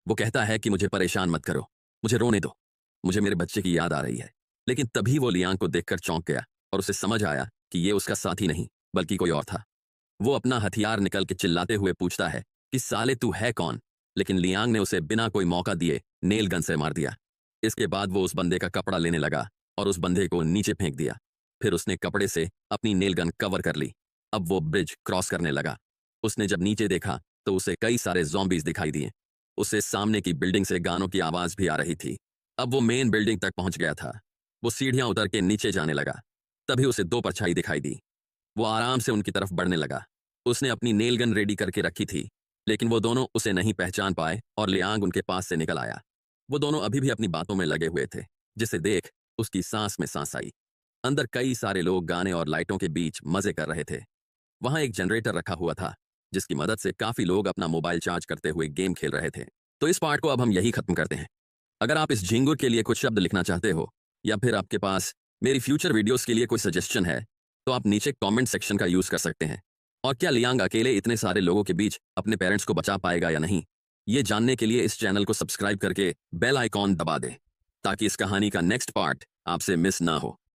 वो कहता है कि मुझे परेशान मत करो, मुझे रोने दो, मुझे मेरे बच्चे की याद आ रही है। लेकिन तभी वो लियांग को देखकर चौंक गया और उसे समझ आया कि ये उसका साथी नहीं बल्कि कोई और था। वो अपना हथियार निकल के चिल्लाते हुए पूछता है कि साले तू है कौन। लेकिन लियांग ने उसे बिना कोई मौका दिए नेल गन से मार दिया। इसके बाद वो उस बंदे का कपड़ा लेने लगा और उस बंदे को नीचे फेंक दिया। फिर उसने कपड़े से अपनी नेल गन कवर कर ली। अब वो ब्रिज क्रॉस करने लगा। उसने जब नीचे देखा तो उसे कई सारे ज़ॉम्बीज दिखाई दिए। उसे सामने की बिल्डिंग से गानों की आवाज भी आ रही थी। अब वो मेन बिल्डिंग तक पहुंच गया था। वो सीढ़ियां उतर के नीचे जाने लगा। तभी उसे 2 परछाई दिखाई दी। वो आराम से उनकी तरफ बढ़ने लगा। उसने अपनी नेल गन रेडी करके रखी थी, लेकिन वो दोनों उसे नहीं पहचान पाए और लियांग उनके पास से निकल आया। वो दोनों अभी भी अपनी बातों में लगे हुए थे, जिसे देख उसकी सांस में सांस आई। अंदर कई सारे लोग गाने और लाइटों के बीच मजे कर रहे थे। वहां एक जनरेटर रखा हुआ था, जिसकी मदद से काफी लोग अपना मोबाइल चार्ज करते हुए गेम खेल रहे थे। तो इस पार्ट को अब हम यही खत्म करते हैं। अगर आप इस झिंगुर के लिए कुछ शब्द लिखना चाहते हो, या फिर आपके पास मेरी फ्यूचर वीडियोस के लिए कोई सजेशन है, तो आप नीचे कमेंट सेक्शन का यूज कर सकते हैं। और क्या लियांग अकेले इतने सारे लोगों के बीच अपने पेरेंट्स को बचा पाएगा या नहीं, ये जानने के लिए इस चैनल को सब्सक्राइब करके बेल आइकॉन दबा दें, ताकि इस कहानी का नेक्स्ट पार्ट आपसे मिस ना हो।